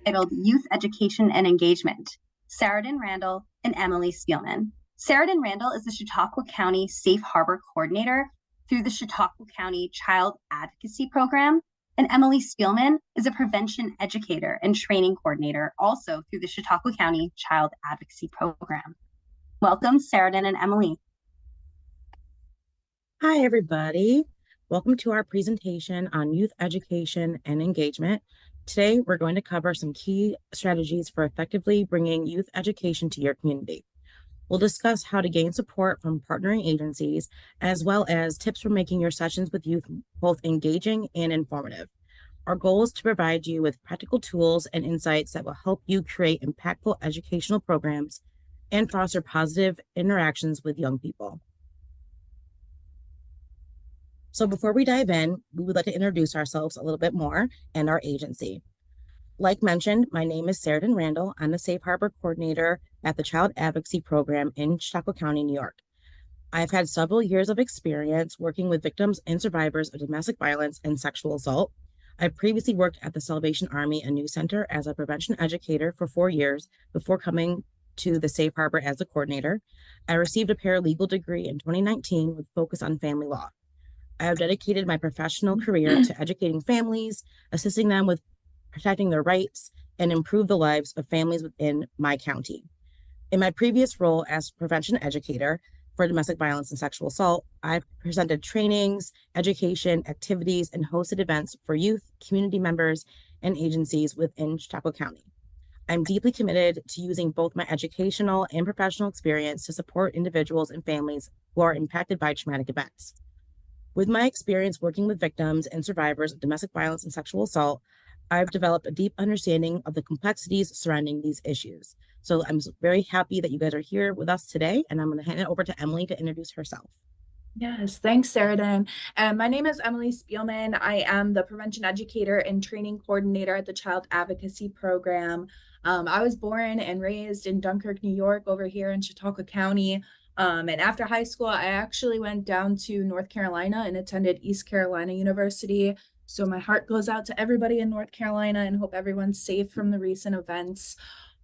Titled Youth Education and Engagement, Saradin Randall and Emily Spielman. Saradin Randall is the Chautauqua County Safe Harbor Coordinator through the Chautauqua County Child Advocacy Program, and Emily Spielman is a prevention educator and training coordinator, also through the Chautauqua County Child Advocacy Program. Welcome, Saradin and Emily. Hi, everybody. Welcome to our presentation on youth education and engagement. Today, we're going to cover some key strategies for effectively bringing youth education to your community. We'll discuss how to gain support from partnering agencies, as well as tips for making your sessions with youth both engaging and informative. Our goal is to provide you with practical tools and insights that will help you create impactful educational programs and foster positive interactions with young people. So before we dive in, we would like to introduce ourselves a little bit more and our agency. Like mentioned, my name is Saradin Randall. I'm the Safe Harbor Coordinator at the Child Advocacy Program in Chautauqua County, New York. I've had several years of experience working with victims and survivors of domestic violence and sexual assault. I previously worked at the Salvation Army and News Center as a prevention educator for 4 years before coming to the Safe Harbor as a coordinator. I received a paralegal degree in 2019 with focus on family law. I have dedicated my professional career to educating families, assisting them with protecting their rights, and improve the lives of families within my county. In my previous role as prevention educator for domestic violence and sexual assault, I presented trainings, education, activities, and hosted events for youth, community members, and agencies within Chautauqua County. I'm deeply committed to using both my educational and professional experience to support individuals and families who are impacted by traumatic events. With my experience working with victims and survivors of domestic violence and sexual assault, I've developed a deep understanding of the complexities surrounding these issues. So I'm very happy that you guys are here with us today, and I'm going to hand it over to Emily to introduce herself. Yes, thanks, Saradin. My name is Emily Spielman. I am the prevention educator and training coordinator at the Child Advocacy Program. I was born and raised in Dunkirk, New York, over here in Chautauqua County. And after high school, I actually went down to North Carolina and attended East Carolina University. So my heart goes out to everybody in North Carolina and hope everyone's safe from the recent events.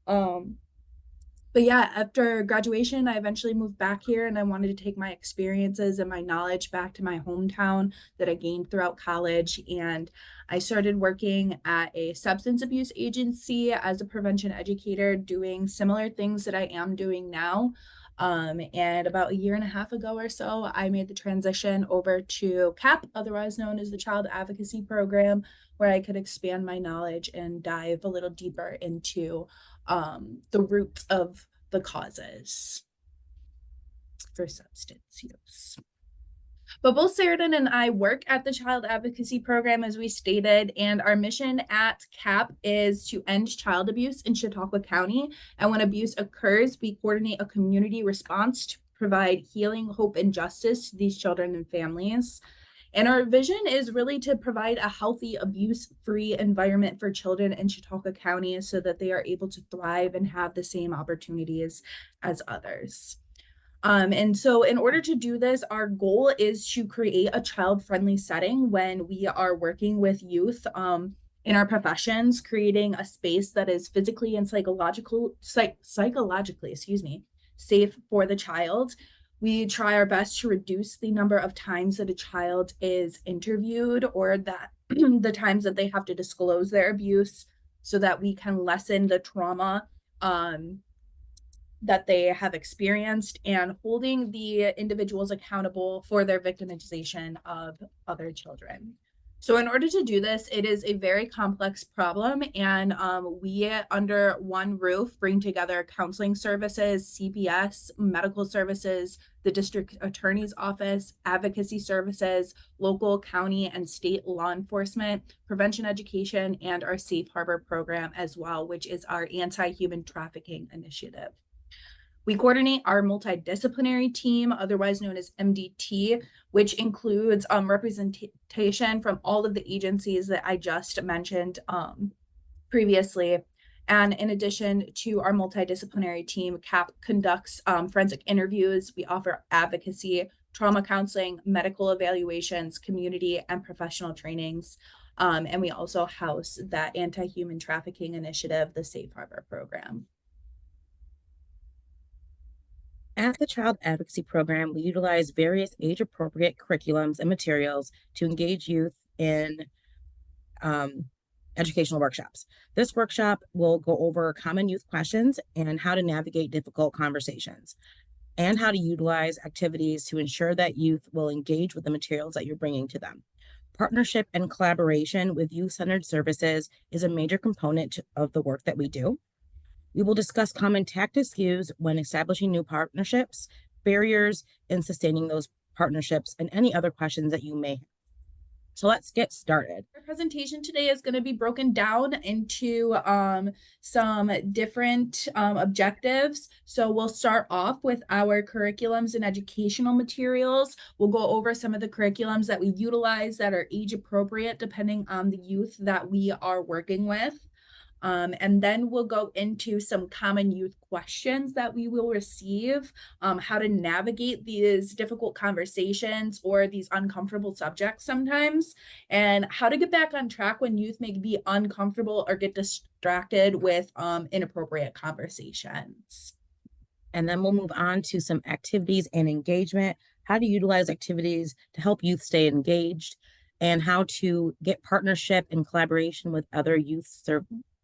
But yeah, after graduation, I eventually moved back here and I wanted to take my experiences and my knowledge back to my hometown that I gained throughout college. And I started working at a substance abuse agency as a prevention educator, doing similar things that I am doing now. And about a year and a half ago or so, I made the transition over to CAP, otherwise known as the Child Advocacy Program, where I could expand my knowledge and dive a little deeper into the roots of the causes for substance use. But both Saradin and I work at the Child Advocacy Program, as we stated, and our mission at CAP is to end child abuse in Chautauqua County. And when abuse occurs, we coordinate a community response to provide healing, hope, and justice to these children and families. And our vision is really to provide a healthy, abuse-free environment for children in Chautauqua County so that they are able to thrive and have the same opportunities as others. And so in order to do this, our goal is to create a child-friendly setting when we are working with youth in our professions, creating a space that is physically and psychologically, safe for the child. We try our best to reduce the number of times that a child is interviewed or that the times that they have to disclose their abuse so that we can lessen the trauma that they have experienced and holding the individuals accountable for their victimization of other children. So in order to do this, it is a very complex problem, and we, under one roof, bring together counseling services, CPS, medical services, the district attorney's office, advocacy services, local, county, and state law enforcement, prevention education, and our Safe Harbor program as well, which is our anti-human trafficking initiative. We coordinate our multidisciplinary team, otherwise known as MDT, which includes representation from all of the agencies that I just mentioned previously. And in addition to our multidisciplinary team, CAP conducts forensic interviews. We offer advocacy, trauma counseling, medical evaluations, community and professional trainings. And we also house that anti-human trafficking initiative, the Safe Harbor program. At the Child Advocacy Program, we utilize various age-appropriate curriculums and materials to engage youth in educational workshops. This workshop will go over common youth questions and how to navigate difficult conversations, and how to utilize activities to ensure that youth will engage with the materials that you're bringing to them. Partnership and collaboration with youth-centered services is a major component of the work that we do. We will discuss common tactics used when establishing new partnerships, barriers in sustaining those partnerships, and any other questions that you may have. So let's get started. Our presentation today is going to be broken down into some different objectives. So we'll start off with our curriculums and educational materials. We'll go over some of the curriculums that we utilize that are age appropriate depending on the youth that we are working with. And then we'll go into some common youth questions that we will receive, how to navigate these difficult conversations or these uncomfortable subjects sometimes, and how to get back on track when youth may be uncomfortable or get distracted with inappropriate conversations. And then we'll move on to some activities and engagement, how to utilize activities to help youth stay engaged, and how to get partnership and collaboration with other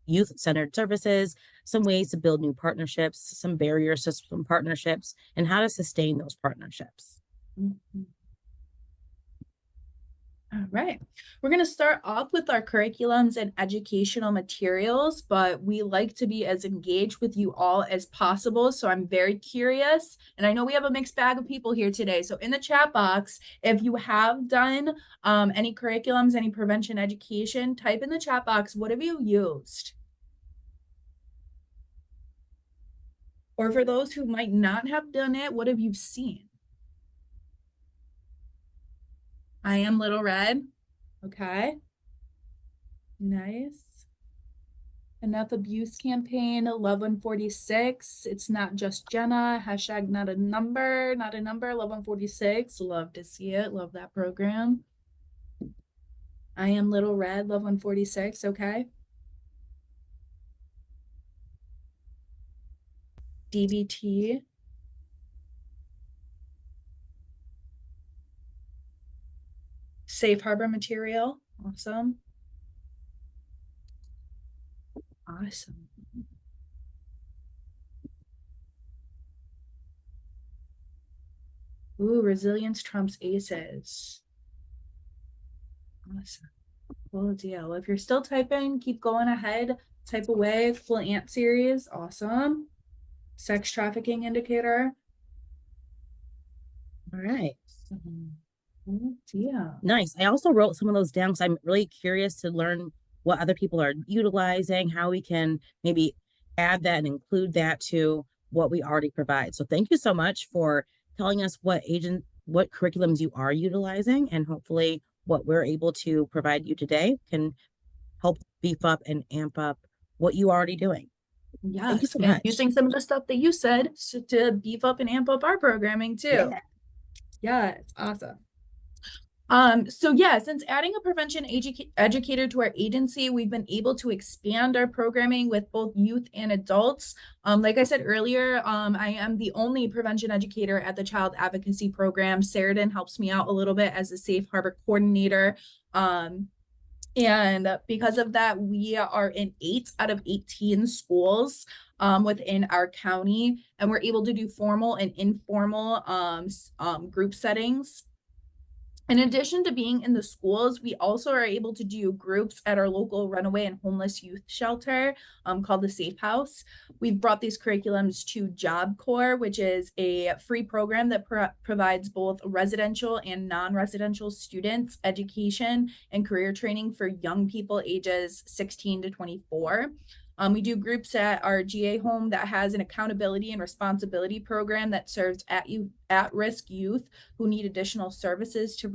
youth-centered services, some ways to build new partnerships, some barriers to some partnerships, and how to sustain those partnerships. Mm-hmm. All right, we're going to start off with our curriculums and educational materials, but we like to be as engaged with you all as possible. So I'm very curious, and I know we have a mixed bag of people here today. So in the chat box, if you have done any curriculums, any prevention education, type in the chat box, what have you used? Or for those who might not have done it, what have you seen? I Am Little Red. Okay. Nice. Enough Abuse Campaign, Love 146. It's Not Just Jenna. Hashtag not a number, Love 146. Love to see it. Love that program. I Am Little Red, Love 146. Okay. DBT. Safe Harbor material. Awesome. Awesome. Ooh, Resilience Trumps ACEs. Awesome. Cool deal. If you're still typing, keep going ahead. Type away. Full Ant series. Awesome. Sex trafficking indicator. All right. Yeah. Nice. I also wrote some of those down because I'm really curious to learn what other people are utilizing, how we can maybe add that and include that to what we already provide. So thank you so much for telling us what curriculums you are utilizing, and hopefully what we're able to provide you today can help beef up and amp up what you are already doing. Yeah, thank you so much. Using some of the stuff that you said to beef up and amp up our programming too. Yeah, it's awesome. So yeah, since adding a prevention educator to our agency, we've been able to expand our programming with both youth and adults. Like I said earlier, I am the only prevention educator at the Child Advocacy Program. Saraden helps me out a little bit as a Safe Harbor coordinator. And because of that, we are in 8 out of 18 schools within our county, and we're able to do formal and informal group settings. In addition to being in the schools, we also are able to do groups at our local runaway and homeless youth shelter called the Safe House. We've brought these curriculums to Job Corps, which is a free program that provides both residential and non-residential students education and career training for young people ages 16 to 24. We do groups at our GA home that has an accountability and responsibility program that serves at-risk youth who need additional services to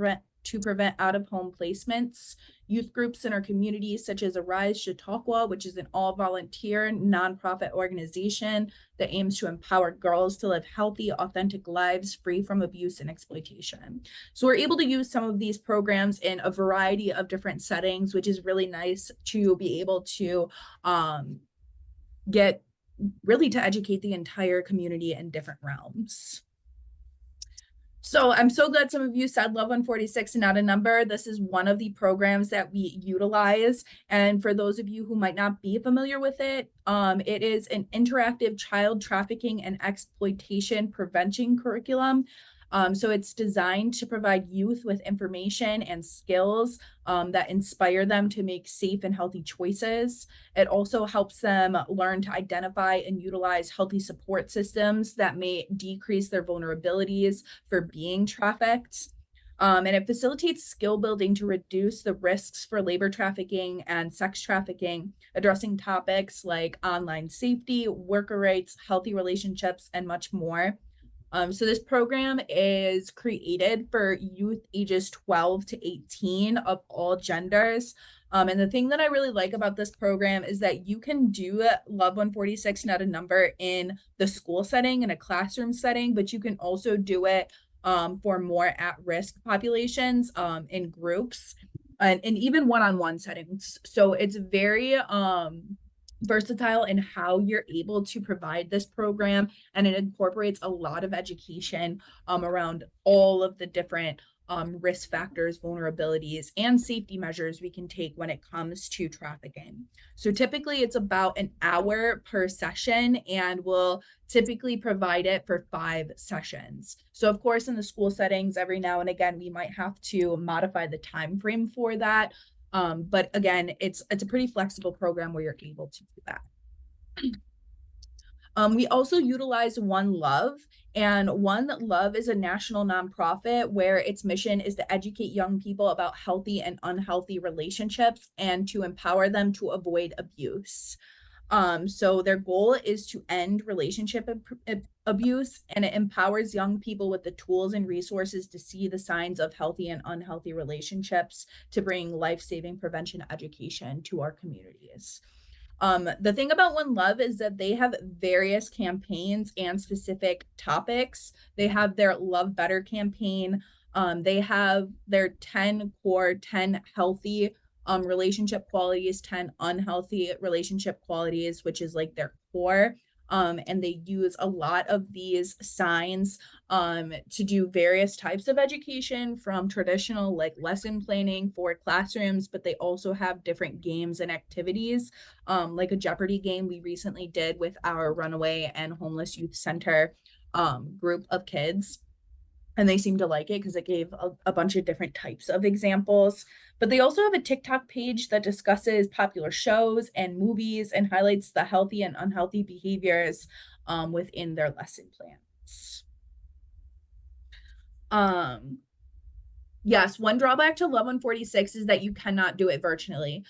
to prevent out-of-home placements. Youth groups in our community, such as Arise Chautauqua, which is an all-volunteer nonprofit organization that aims to empower girls to live healthy, authentic lives free from abuse and exploitation. So we're able to use some of these programs in a variety of different settings, which is really nice to be able to get really to educate the entire community in different realms. So I'm so glad some of you said Love 146 and not a number. This is one of the programs that we utilize. And for those of you who might not be familiar with it, it is an interactive child trafficking and exploitation prevention curriculum. So it's designed to provide youth with information and skills that inspire them to make safe and healthy choices. It also helps them learn to identify and utilize healthy support systems that may decrease their vulnerabilities for being trafficked. And it facilitates skill building to reduce the risks for labor trafficking and sex trafficking, addressing topics like online safety, worker rights, healthy relationships, and much more. So this program is created for youth ages 12 to 18 of all genders. And the thing that I really like about this program is that you can do Love 146, not a number, in the school setting, in a classroom setting, but you can also do it for more at-risk populations in groups and even one-on-one settings. So it's very versatile in how you're able to provide this program, and it incorporates a lot of education around all of the different risk factors, vulnerabilities, and safety measures we can take when it comes to trafficking. So typically it's about an hour per session, and we'll typically provide it for 5 sessions. So of course, in the school settings, every now and again, we might have to modify the time frame for that. But again, it's a pretty flexible program where you're able to do that. We also utilize One Love, and One Love is a national nonprofit where its mission is to educate young people about healthy and unhealthy relationships and to empower them to avoid abuse. So their goal is to end relationship abuse, and it empowers young people with the tools and resources to see the signs of healthy and unhealthy relationships to bring life-saving prevention education to our communities. The thing about One Love is that they have various campaigns and specific topics. They have their Love Better campaign. They have their 10 core, 10 healthy relationship qualities, 10 unhealthy relationship qualities, which is like their core. And they use a lot of these signs to do various types of education, from traditional like lesson planning for classrooms, but they also have different games and activities, like a Jeopardy game we recently did with our Runaway and Homeless Youth Center group of kids. And they seemed to like it because it gave a bunch of different types of examples. But they also have a TikTok page that discusses popular shows and movies and highlights the healthy and unhealthy behaviors within their lesson plans. Yes, one drawback to Love 146 is that you cannot do it virtually.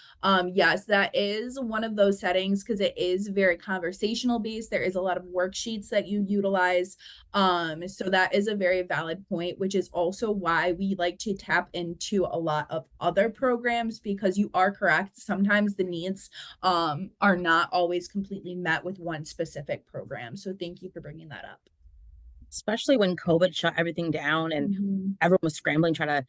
Yes, that is one of those settings because it is very conversational based. There is a lot of worksheets that you utilize. So that is a very valid point, which is also why we like to tap into a lot of other programs, because you are correct. Sometimes the needs are not always completely met with one specific program. So thank you for bringing that up. Especially when COVID shut everything down and everyone was scrambling, trying to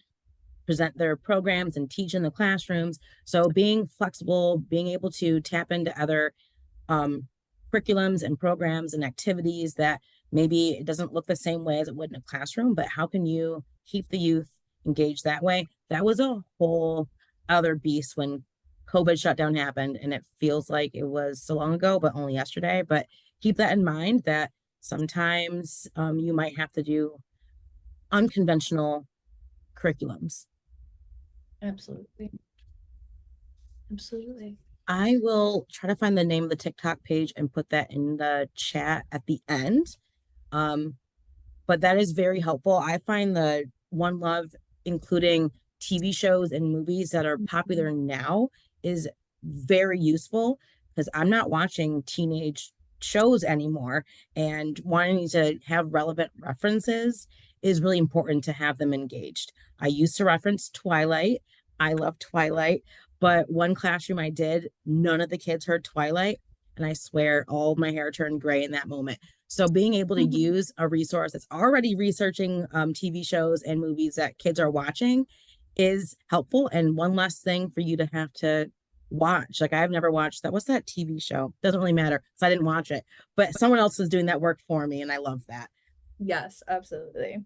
present their programs and teach in the classrooms. So being flexible, being able to tap into other curriculums and programs and activities that maybe it doesn't look the same way as it would in a classroom, but how can you keep the youth engaged that way? That was a whole other beast when COVID shutdown happened, and it feels like it was so long ago, but only yesterday. But keep that in mind, that sometimes you might have to do unconventional curriculums. Absolutely. Absolutely. I will try to find the name of the TikTok page and put that in the chat at the end. But that is very helpful. I find the One Love, including TV shows and movies that are popular now, is very useful, because I'm not watching teenage shows anymore, and wanting to have relevant references is really important to have them engaged. I used to reference Twilight. I love Twilight, but one classroom I did, none of the kids heard Twilight. And I swear all of my hair turned gray in that moment. So being able to use a resource that's already researching TV shows and movies that kids are watching is helpful. And one less thing for you to have to watch. Like I've never watched that. What's that TV show? Doesn't really matter. So I didn't watch it. But someone else was doing that work for me. And I love that. Yes, absolutely.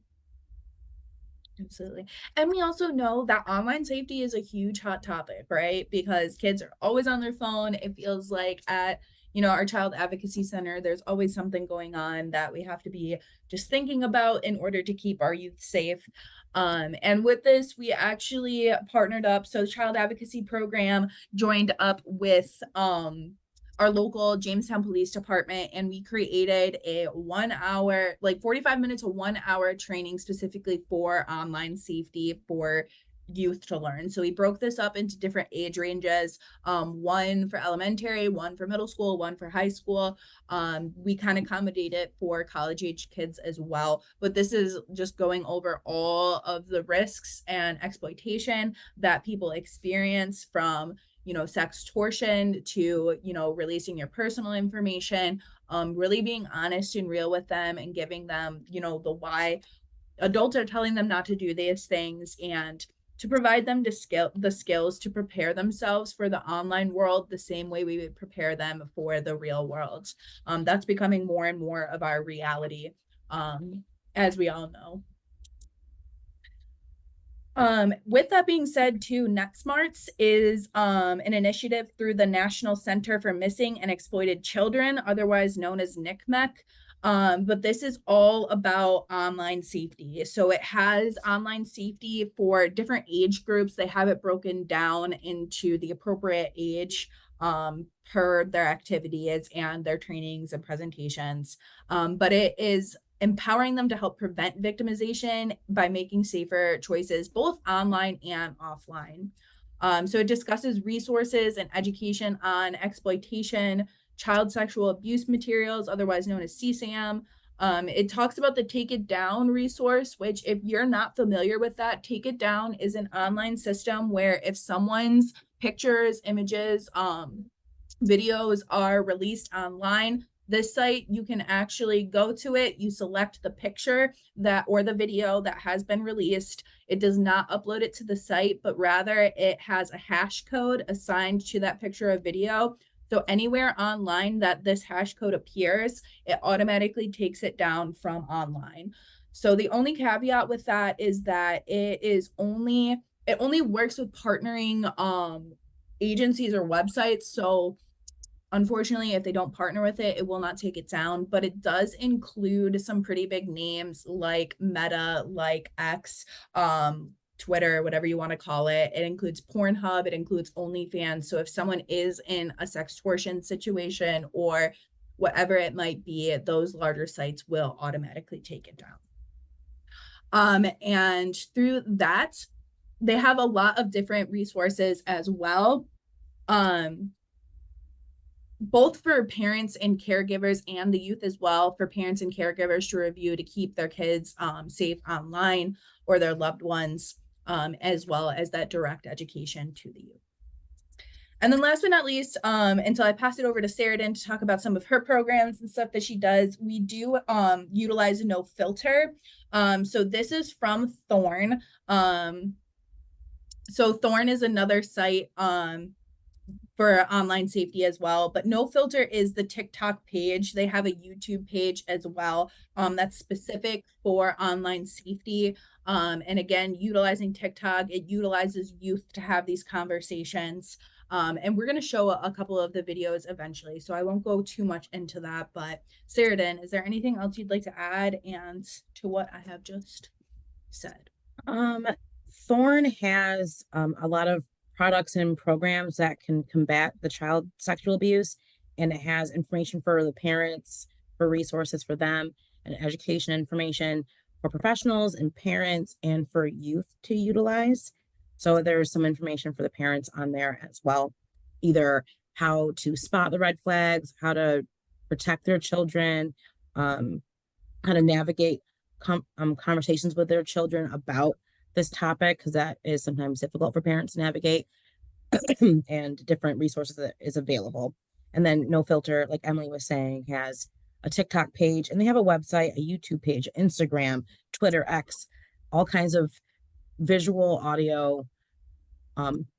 Absolutely. And we also know that online safety is a huge hot topic, right? Because kids are always on their phone. It feels like at, our child advocacy center, there's always something going on that we have to be just thinking about in order to keep our youth safe. And with this, we actually partnered up. So the child advocacy program joined up with our local Jamestown Police Department, and we created a 1 hour, like 45 minutes to 1 hour training specifically for online safety for youth to learn. So we broke this up into different age ranges, one for elementary, one for middle school, one for high school. We kind of accommodated for college age kids as well, but this is just going over all of the risks and exploitation that people experience from sextortion to, releasing your personal information, really being honest and real with them and giving them, the why adults are telling them not to do these things, and to provide them the skills to prepare themselves for the online world the same way we would prepare them for the real world. That's becoming more and more of our reality, as we all know. With that being said, too, NextSmarts is an initiative through the National Center for Missing and Exploited Children, otherwise known as NCMEC. But this is all about online safety. So it has online safety for different age groups. They have it broken down into the appropriate age per their activities and their trainings and presentations. But it is empowering them to help prevent victimization by making safer choices, both online and offline. So it discusses resources and education on exploitation, child sexual abuse materials, otherwise known as CSAM. It talks about the Take It Down resource, which if you're not familiar with that, Take It Down is an online system where if someone's pictures, images, videos are released online, this site, you can actually go to it, you select the picture that or the video that has been released. It does not upload it to the site, but rather it has a hash code assigned to that picture or video. So anywhere online that this hash code appears, it automatically takes it down from online. So the only caveat with that is that it only works with partnering agencies or websites. So unfortunately, if they don't partner with it, it will not take it down, but it does include some pretty big names like Meta, like X, Twitter, whatever you want to call it. It includes Pornhub, it includes OnlyFans. So if someone is in a sextortion situation or whatever it might be, those larger sites will automatically take it down. And through that, they have a lot of different resources as well. Both for parents and caregivers and the youth as well, for parents and caregivers to review to keep their kids safe online or their loved ones, as well as that direct education to the youth. And then last but not least, until I pass it over to Saradin to talk about some of her programs and stuff that she does, we do utilize No Filter. So this is from Thorn. So Thorn is another site for online safety as well, but No Filter is the TikTok page. They have a YouTube page as well that's specific for online safety. And again, utilizing TikTok, it utilizes youth to have these conversations. And we're going to show a couple of the videos eventually, so I won't go too much into that. But Saradin, is there anything else you'd like to add and to what I have just said? Thorn has a lot of products and programs that can combat the child sexual abuse, and it has information for the parents, for resources for them, and education information for professionals and parents and for youth to utilize. So there's some information for the parents on there as well, either how to spot the red flags, how to protect their children, how to navigate conversations with their children about this topic, because that is sometimes difficult for parents to navigate, and different resources that is available. And then No Filter, like Emily was saying, has a TikTok page, and they have a website, a YouTube page, Instagram, Twitter, X, all kinds of visual, audio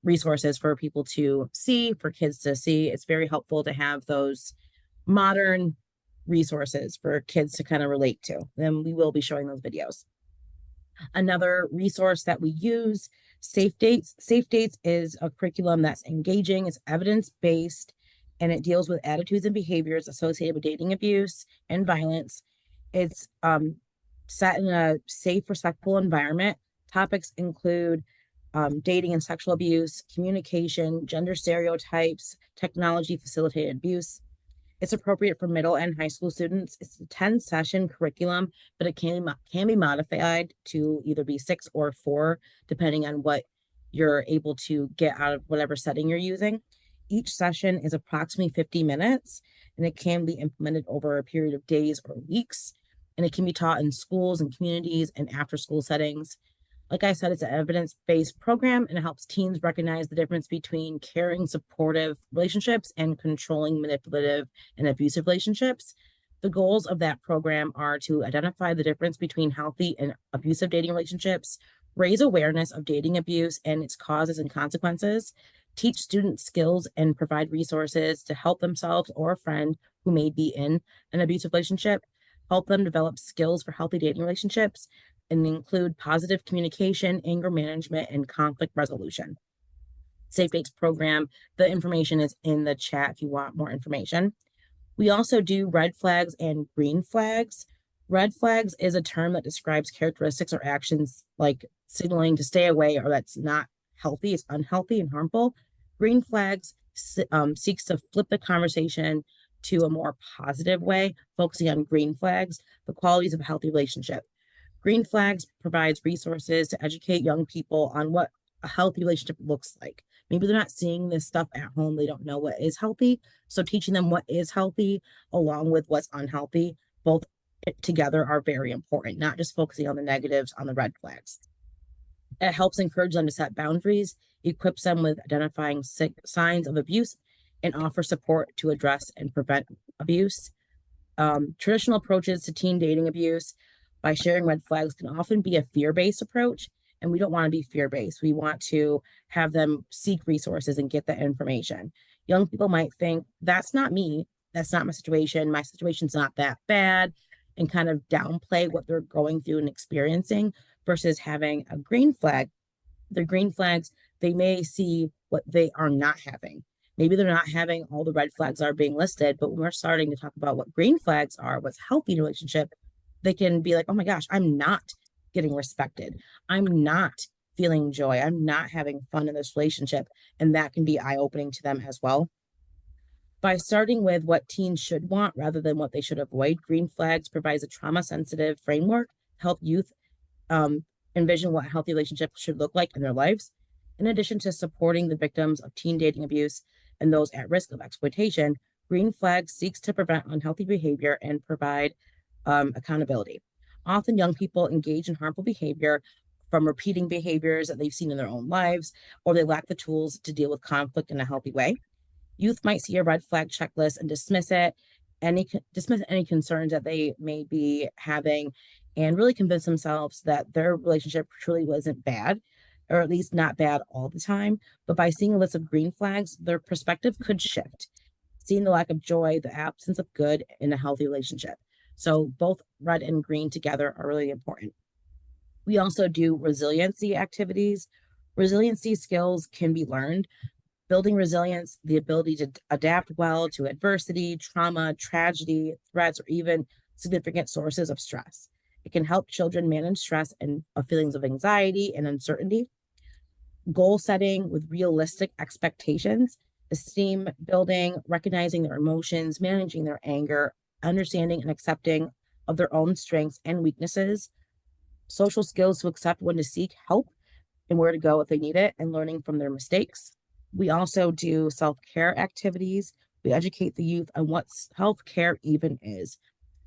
resources for people to see, for kids to see. It's very helpful to have those modern resources for kids to kind of relate to. Then we will be showing those videos. Another resource that we use, Safe Dates. Safe Dates is a curriculum that's engaging, it's evidence-based, and it deals with attitudes and behaviors associated with dating abuse and violence. It's set in a safe, respectful environment. Topics include dating and sexual abuse, communication, gender stereotypes, technology facilitated abuse. It's appropriate for middle and high school students. It's a 10-session curriculum, but it can be modified to either be 6 or 4, depending on what you're able to get out of whatever setting you're using. Each session is approximately 50 minutes, and it can be implemented over a period of days or weeks. And it can be taught in schools and communities and after-school settings. Like I said, it's an evidence-based program, and it helps teens recognize the difference between caring, supportive relationships and controlling, manipulative, and abusive relationships. The goals of that program are to identify the difference between healthy and abusive dating relationships, raise awareness of dating abuse and its causes and consequences, teach students skills, and provide resources to help themselves or a friend who may be in an abusive relationship, help them develop skills for healthy dating relationships, and include positive communication, anger management, and conflict resolution. Safe Dates program, the information is in the chat if you want more information. We also do red flags and green flags. Red flags is a term that describes characteristics or actions like signaling to stay away or that's not healthy, it's unhealthy and harmful. Green flags seeks to flip the conversation to a more positive way, focusing on green flags, the qualities of a healthy relationship. Green Flags provides resources to educate young people on what a healthy relationship looks like. Maybe they're not seeing this stuff at home. They don't know what is healthy. So teaching them what is healthy along with what's unhealthy, both together are very important, not just focusing on the negatives, on the red flags. It helps encourage them to set boundaries, equips them with identifying signs of abuse, and offer support to address and prevent abuse. Traditional approaches to teen dating abuse by sharing red flags can often be a fear-based approach, and we don't want to be fear-based. We want to have them seek resources and get that information. Young people might think, that's not me, that's not my situation's not that bad, and kind of downplay what they're going through and experiencing versus having a green flag. The green flags, they may see what they are not having. Maybe they're not having all the red flags are being listed, but when we're starting to talk about what green flags are, what's healthy in a relationship, they can be like, oh my gosh, I'm not getting respected. I'm not feeling joy. I'm not having fun in this relationship. And that can be eye-opening to them as well. By starting with what teens should want rather than what they should avoid, Green Flags provides a trauma-sensitive framework to help youth envision what a healthy relationship should look like in their lives. In addition to supporting the victims of teen dating abuse and those at risk of exploitation, Green Flags seeks to prevent unhealthy behavior and provide accountability. Often young people engage in harmful behavior from repeating behaviors that they've seen in their own lives, or they lack the tools to deal with conflict in a healthy way. Youth might see a red flag checklist and dismiss any concerns that they may be having, and really convince themselves that their relationship truly wasn't bad, or at least not bad all the time. But by seeing a list of green flags, their perspective could shift, seeing the lack of joy, the absence of good in a healthy relationship. So both red and green together are really important. We also do resiliency activities. Resiliency skills can be learned. Building resilience, the ability to adapt well to adversity, trauma, tragedy, threats, or even significant sources of stress. It can help children manage stress and feelings of anxiety and uncertainty. Goal setting with realistic expectations, esteem building, recognizing their emotions, managing their anger, understanding and accepting of their own strengths and weaknesses, social skills to accept when to seek help and where to go if they need it, and learning from their mistakes. We also do self-care activities. We educate the youth on what self-care even is.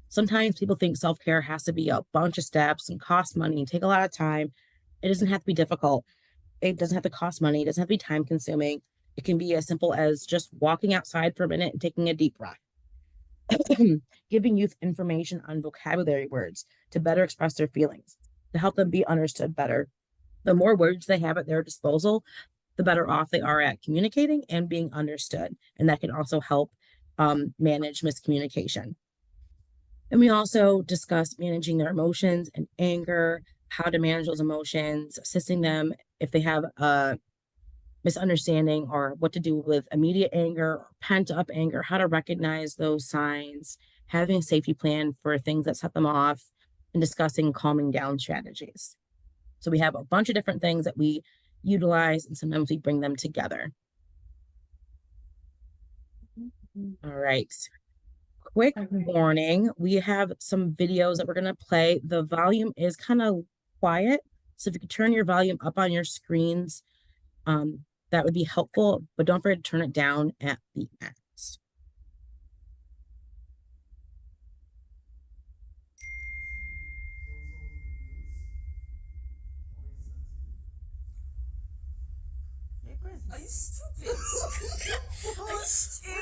Sometimes people think self-care has to be a bunch of steps and cost money and take a lot of time. It doesn't have to be difficult. It doesn't have to cost money. It doesn't have to be time consuming. It can be as simple as just walking outside for a minute and taking a deep breath. Giving youth information on vocabulary words to better express their feelings, to help them be understood better. The more words they have at their disposal, the better off they are at communicating and being understood. And that can also help manage miscommunication. And we also discuss managing their emotions and anger, how to manage those emotions, assisting them if they have a misunderstanding or what to do with immediate anger or pent up anger, how to recognize those signs, having a safety plan for things that set them off, and discussing calming down strategies. So we have a bunch of different things that we utilize, and sometimes we bring them together. All right. Quick warning, we have some videos that we're going to play. The volume is kind of quiet, so if you could turn your volume up on your screens, that would be helpful, but don't forget to turn it down at the end. Are you stupid? Are you stupid?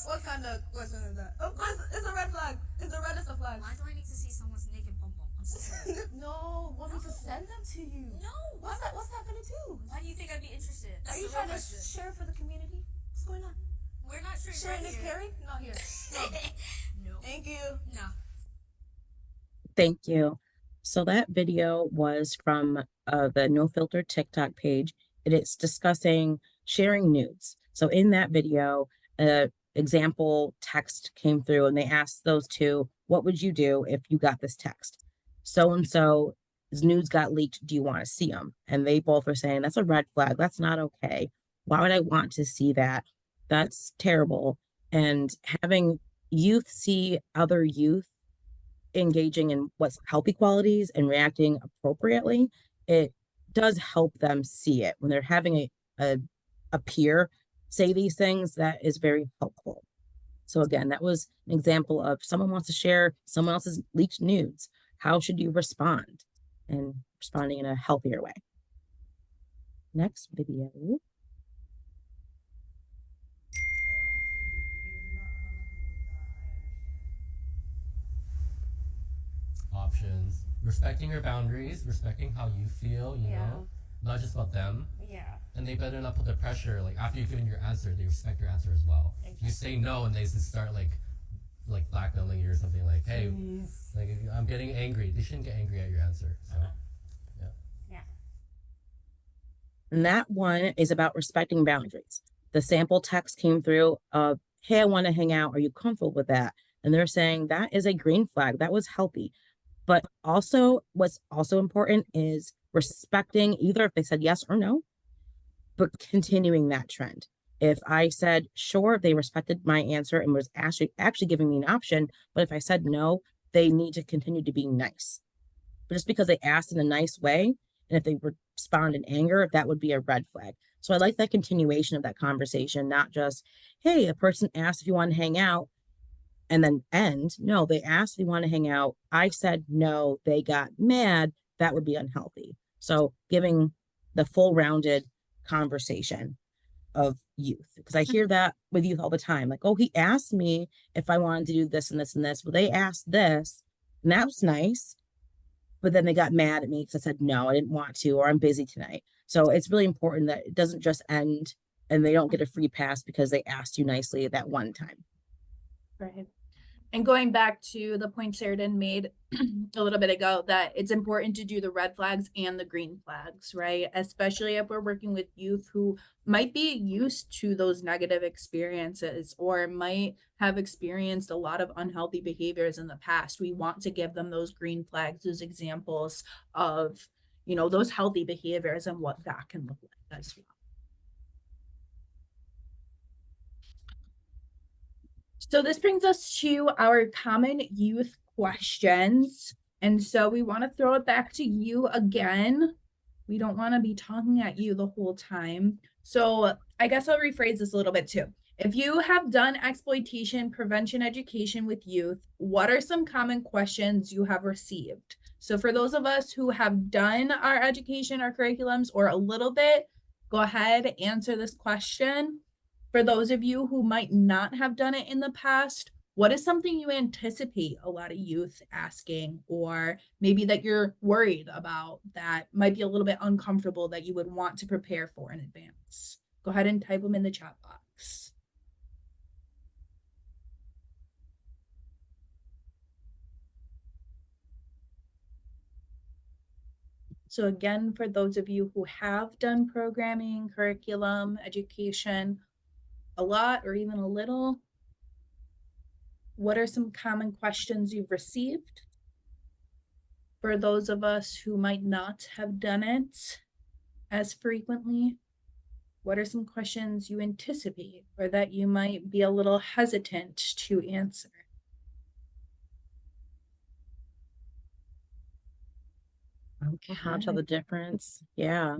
What kind of question is that? Of course, it's a red flag. It's the reddest of flags. Why do I need to see someone's naked pom pom? I'm so sorry. No, want me to send them to you? No. What's that gonna do? Why do you think I'd be interested? Are you trying to share for the community? What's going on? We're not sharing. Sharing right is here. caring? Not here. No. No. Thank you. No. Thank you. So that video was from the No Filter TikTok page. It's discussing sharing nudes. So in that video, example text came through and they asked those two, what would you do if you got this text? So-and-so's nudes got leaked. Do you want to see them? And they both were saying, that's a red flag. That's not okay. Why would I want to see that? That's terrible. And having youth see other youth engaging in what's healthy qualities and reacting appropriately, it does help them see it when they're having a peer say these things. That is very helpful. So again, that was an example of someone wants to share someone else's leaked nudes. How should you respond? And responding in a healthier way. Next video. Options. Respecting your boundaries, respecting how you feel, you know, not just about them. Yeah. And they better not put the pressure, like after you've given your answer, they respect your answer as well. If you say no and they just start like blackmailing you or something like, hey, like I'm getting angry. They shouldn't get angry at your answer. So And that one is about respecting boundaries. The sample text came through of, hey, I want to hang out. Are you comfortable with that? And they're saying that is a green flag. That was healthy. But also, what's also important is respecting either if they said yes or no, but continuing that trend. If I said sure, they respected my answer and was actually giving me an option. But if I said no, they need to continue to be nice. But just because they asked in a nice way, and if they respond in anger, that would be a red flag. So I like that continuation of that conversation, not just, hey, a person asked if you want to hang out and then end. No, they asked if you want to hang out. I said no, they got mad. That would be unhealthy. So giving the full rounded conversation of youth, because I hear that with youth all the time. Like, oh, he asked me if I wanted to do this and this and this. Well, they asked this, and that was nice. But then they got mad at me because I said, no, I didn't want to, or I'm busy tonight. So it's really important that it doesn't just end and they don't get a free pass because they asked you nicely that one time. Right. And going back to the point Sheridan made a little bit ago, that it's important to do the red flags and the green flags, right? Especially if we're working with youth who might be used to those negative experiences or might have experienced a lot of unhealthy behaviors in the past. We want to give them those green flags, those examples of, you know, those healthy behaviors and what that can look like as well. So this brings us to our common youth questions. And so we want to throw it back to you again. We don't want to be talking at you the whole time. So I guess I'll rephrase this a little bit too. If you have done exploitation prevention education with youth, what are some common questions you have received? So for those of us who have done our education, our curriculums, or a little bit, go ahead, answer this question. For those of you who might not have done it in the past, what is something you anticipate a lot of youth asking, or maybe that you're worried about that might be a little bit uncomfortable that you would want to prepare for in advance? Go ahead and type them in the chat box. So again, for those of you who have done programming, curriculum, education, a lot or even a little, what are some common questions you've received? For those of us who might not have done it as frequently, what are some questions you anticipate or that you might be a little hesitant to answer? Okay, how to tell the difference? Yeah.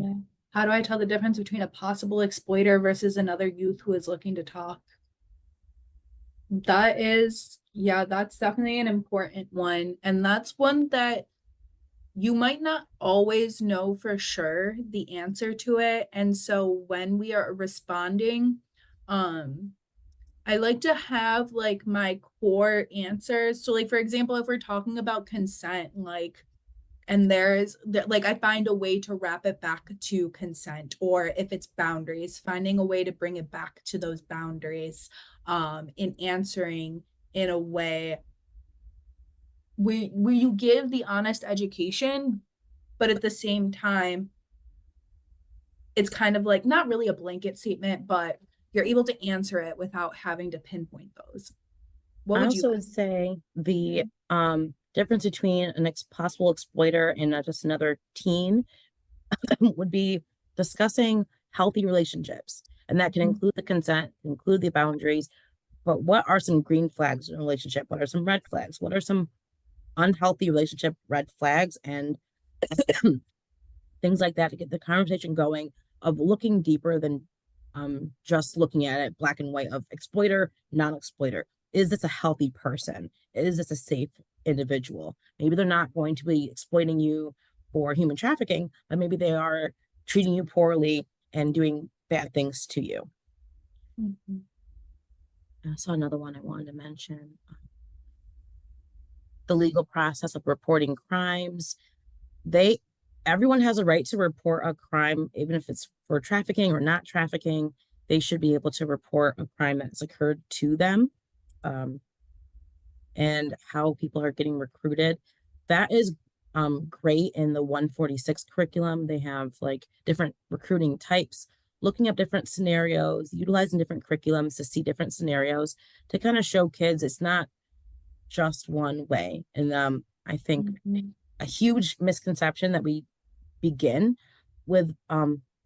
How do I tell the difference between a possible exploiter versus another youth who is looking to talk? That's definitely an important one. And that's one that you might not always know for sure the answer to it. And so when we are responding, I like to have like my core answers. So like for example, if we're talking about consent, like and like I find a way to wrap it back to consent, or if it's boundaries, finding a way to bring it back to those boundaries, in answering in a way where you give the honest education, but at the same time it's kind of like not really a blanket statement, but you're able to answer it without having to pinpoint those. What I would you also would say the difference between an possible exploiter and just another teen would be discussing healthy relationships. And that can include the consent, include the boundaries. But what are some green flags in a relationship? What are some red flags? What are some unhealthy relationship red flags? And things like that to get the conversation going of looking deeper than just looking at it black and white of exploiter, non-exploiter. Is this a healthy person? Is this a safe individual? Maybe they're not going to be exploiting you for human trafficking, but maybe they are treating you poorly and doing bad things to you. I saw another one I wanted to mention. The legal process of reporting crimes. Everyone has a right to report a crime, even if it's for trafficking or not trafficking. They should be able to report a crime that's occurred to them. And how people are getting recruited. That is great in the 146 curriculum. They have like different recruiting types, looking up different scenarios, utilizing different curriculums to see different scenarios to kind of show kids it's not just one way. And I think a huge misconception that we begin with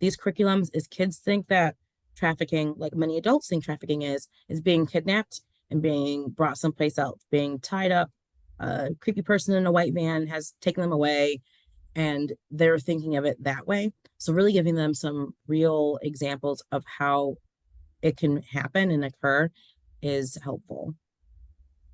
these curriculums is kids think that trafficking, like many adults think trafficking is being kidnapped and being brought someplace else, being tied up. A creepy person in a white van has taken them away, and they're thinking of it that way. So really giving them some real examples of how it can happen and occur is helpful.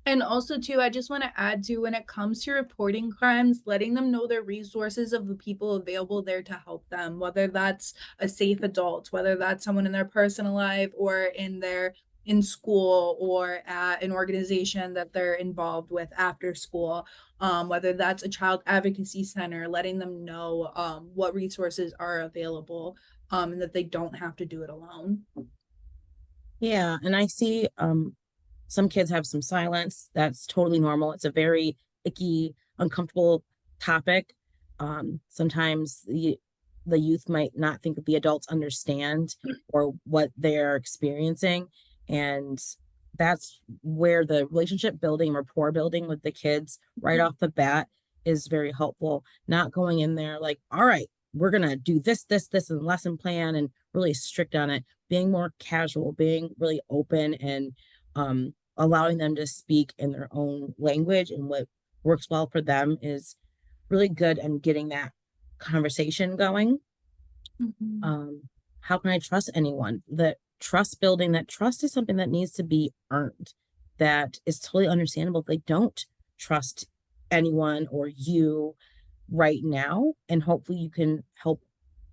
And also too, I just want to add to, when it comes to reporting crimes, letting them know their resources of the people available there to help them, whether that's a safe adult, whether that's someone in their personal life or in school or at an organization that they're involved with after school, whether that's a child advocacy center, letting them know what resources are available, and that they don't have to do it alone. Yeah, and I see some kids have some silence. That's totally normal. It's a very icky, uncomfortable topic. Sometimes the youth might not think that the adults understand or what they're experiencing. And that's where the relationship building, rapport building with the kids right off the bat is very helpful. Not going in there like, all right, we're going to do this, and lesson plan and really strict on it. Being more casual, being really open and allowing them to speak in their own language and what works well for them is really good, and getting that conversation going. how can I trust anyone? That trust building, that trust is something that needs to be earned. That is totally understandable if they don't trust anyone or you right now. And hopefully you can help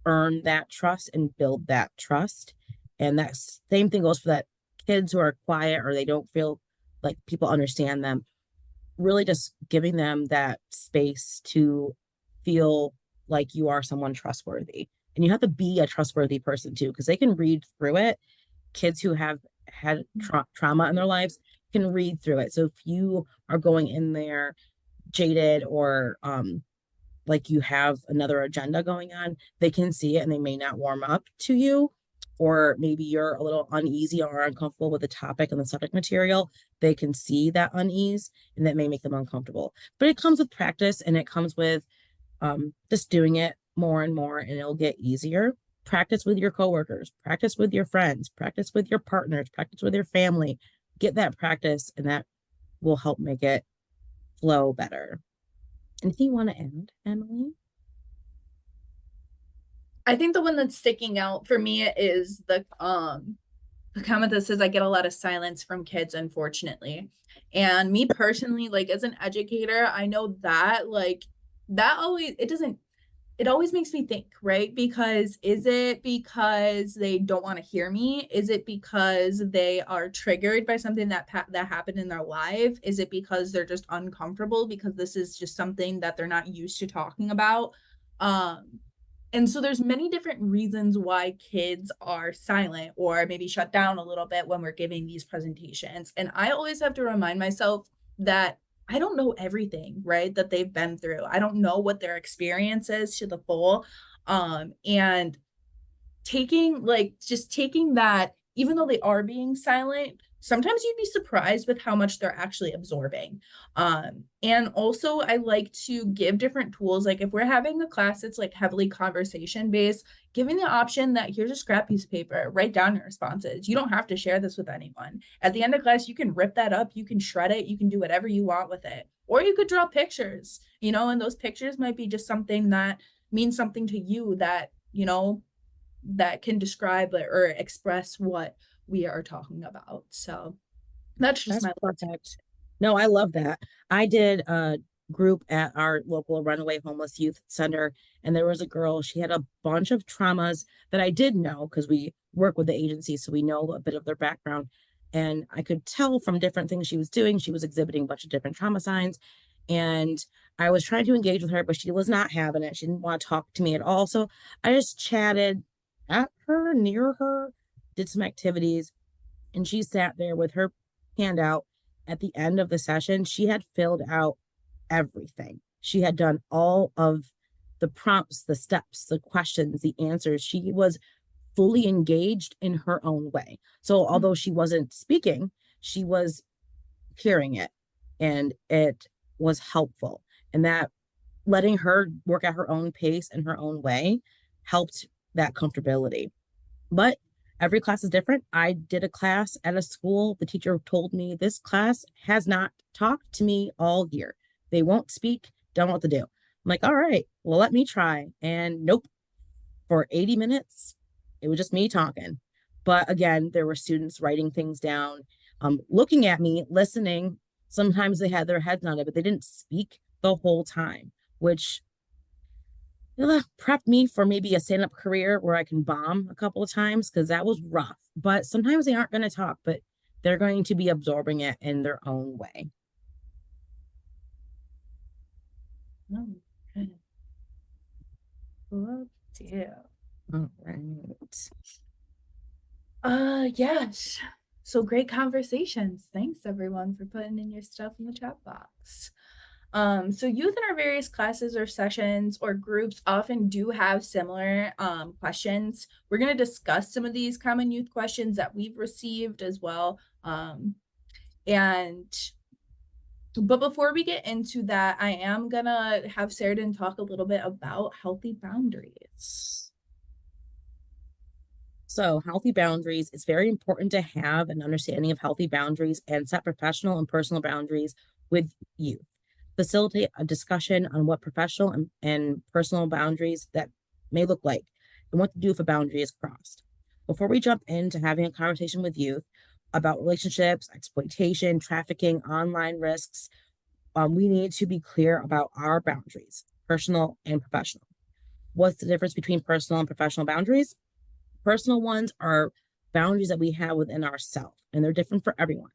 earn that trust and build that trust. And that same thing goes for that kids who are quiet or they don't feel like people understand them. Really just giving them that space to feel like you are someone trustworthy. And you have to be a trustworthy person too, because they can read through it. Kids who have had trauma in their lives can read through it. So if you are going in there jaded or like you have another agenda going on, they can see it and they may not warm up to you. Or maybe you're a little uneasy or uncomfortable with the topic and the subject material. They can see that unease and that may make them uncomfortable. But it comes with practice and it comes with just doing it more and more, and it'll get easier. Practice with your coworkers, practice with your friends, practice with your partners, practice with your family. Get that practice, and that will help make it flow better. Anything you want to add, Emily? I think the one that's sticking out for me is the comment that says I get a lot of silence from kids, unfortunately. And me personally, like as an educator, I know that like that always it always makes me think, right? Because is it because they don't want to hear me? Is it because they are triggered by something that happened in their life? Is it because they're just uncomfortable because this is just something that they're not used to talking about? And so there's many different reasons why kids are silent or maybe shut down a little bit when we're giving these presentations. And I always have to remind myself that I don't know everything, right, that they've been through. I don't know what their experience is to the full. And taking that, even though they are being silent, sometimes you'd be surprised with how much they're actually absorbing. And also I like to give different tools. Like if we're having a class that's like heavily conversation based, giving the option that here's a scrap piece of paper, write down your responses. You don't have to share this with anyone. At the end of class, you can rip that up, you can shred it, you can do whatever you want with it. Or you could draw pictures, and those pictures might be just something that means something to you that, that can describe or express what we are talking about. So that's just That's my perfect. No, I love that. I did a group at our local runaway homeless youth center, and there was a girl, she had a bunch of traumas that I did know because we work with the agency, so we know a bit of their background. And I could tell from different things she was doing, she was exhibiting a bunch of different trauma signs. And I was trying to engage with her, but she was not having it. She didn't want to talk to me at all. So I just chatted at her, near her, did some activities, and she sat there with her handout. At the end of the session, she had filled out everything. She had done all of the prompts, the steps, the questions, the answers. She was fully engaged in her own way. So although she wasn't speaking, she was hearing it, and it was helpful. And that letting her work at her own pace and her own way helped that comfortability. But every class is different. I did a class at a school. The teacher told me this class has not talked to me all year. They won't speak, don't know what to do. I'm like, all right, well, let me try. And nope, for 80 minutes, it was just me talking. But again, there were students writing things down, looking at me, listening. Sometimes they had their heads on it, but they didn't speak the whole time, which prepped me for maybe a stand-up career where I can bomb a couple of times, because that was rough. But sometimes they aren't going to talk, but they're going to be absorbing it in their own way. Oh, good. Love to. All right. Yes. So great conversations. Thanks everyone for putting in your stuff in the chat box. So youth in our various classes or sessions or groups often do have similar questions. We're going to discuss some of these common youth questions that we've received as well. But before we get into that, I am gonna have Sheridan talk a little bit about healthy boundaries. So healthy boundaries, it's very important to have an understanding of healthy boundaries and set professional and personal boundaries with youth. Facilitate a discussion on what professional and personal boundaries that may look like. and what to do if a boundary is crossed. Before we jump into having a conversation with youth about relationships, exploitation, trafficking, online risks, we need to be clear about our boundaries, personal and professional. What's the difference between personal and professional boundaries? Personal ones are boundaries that we have within ourselves, and they're different for everyone.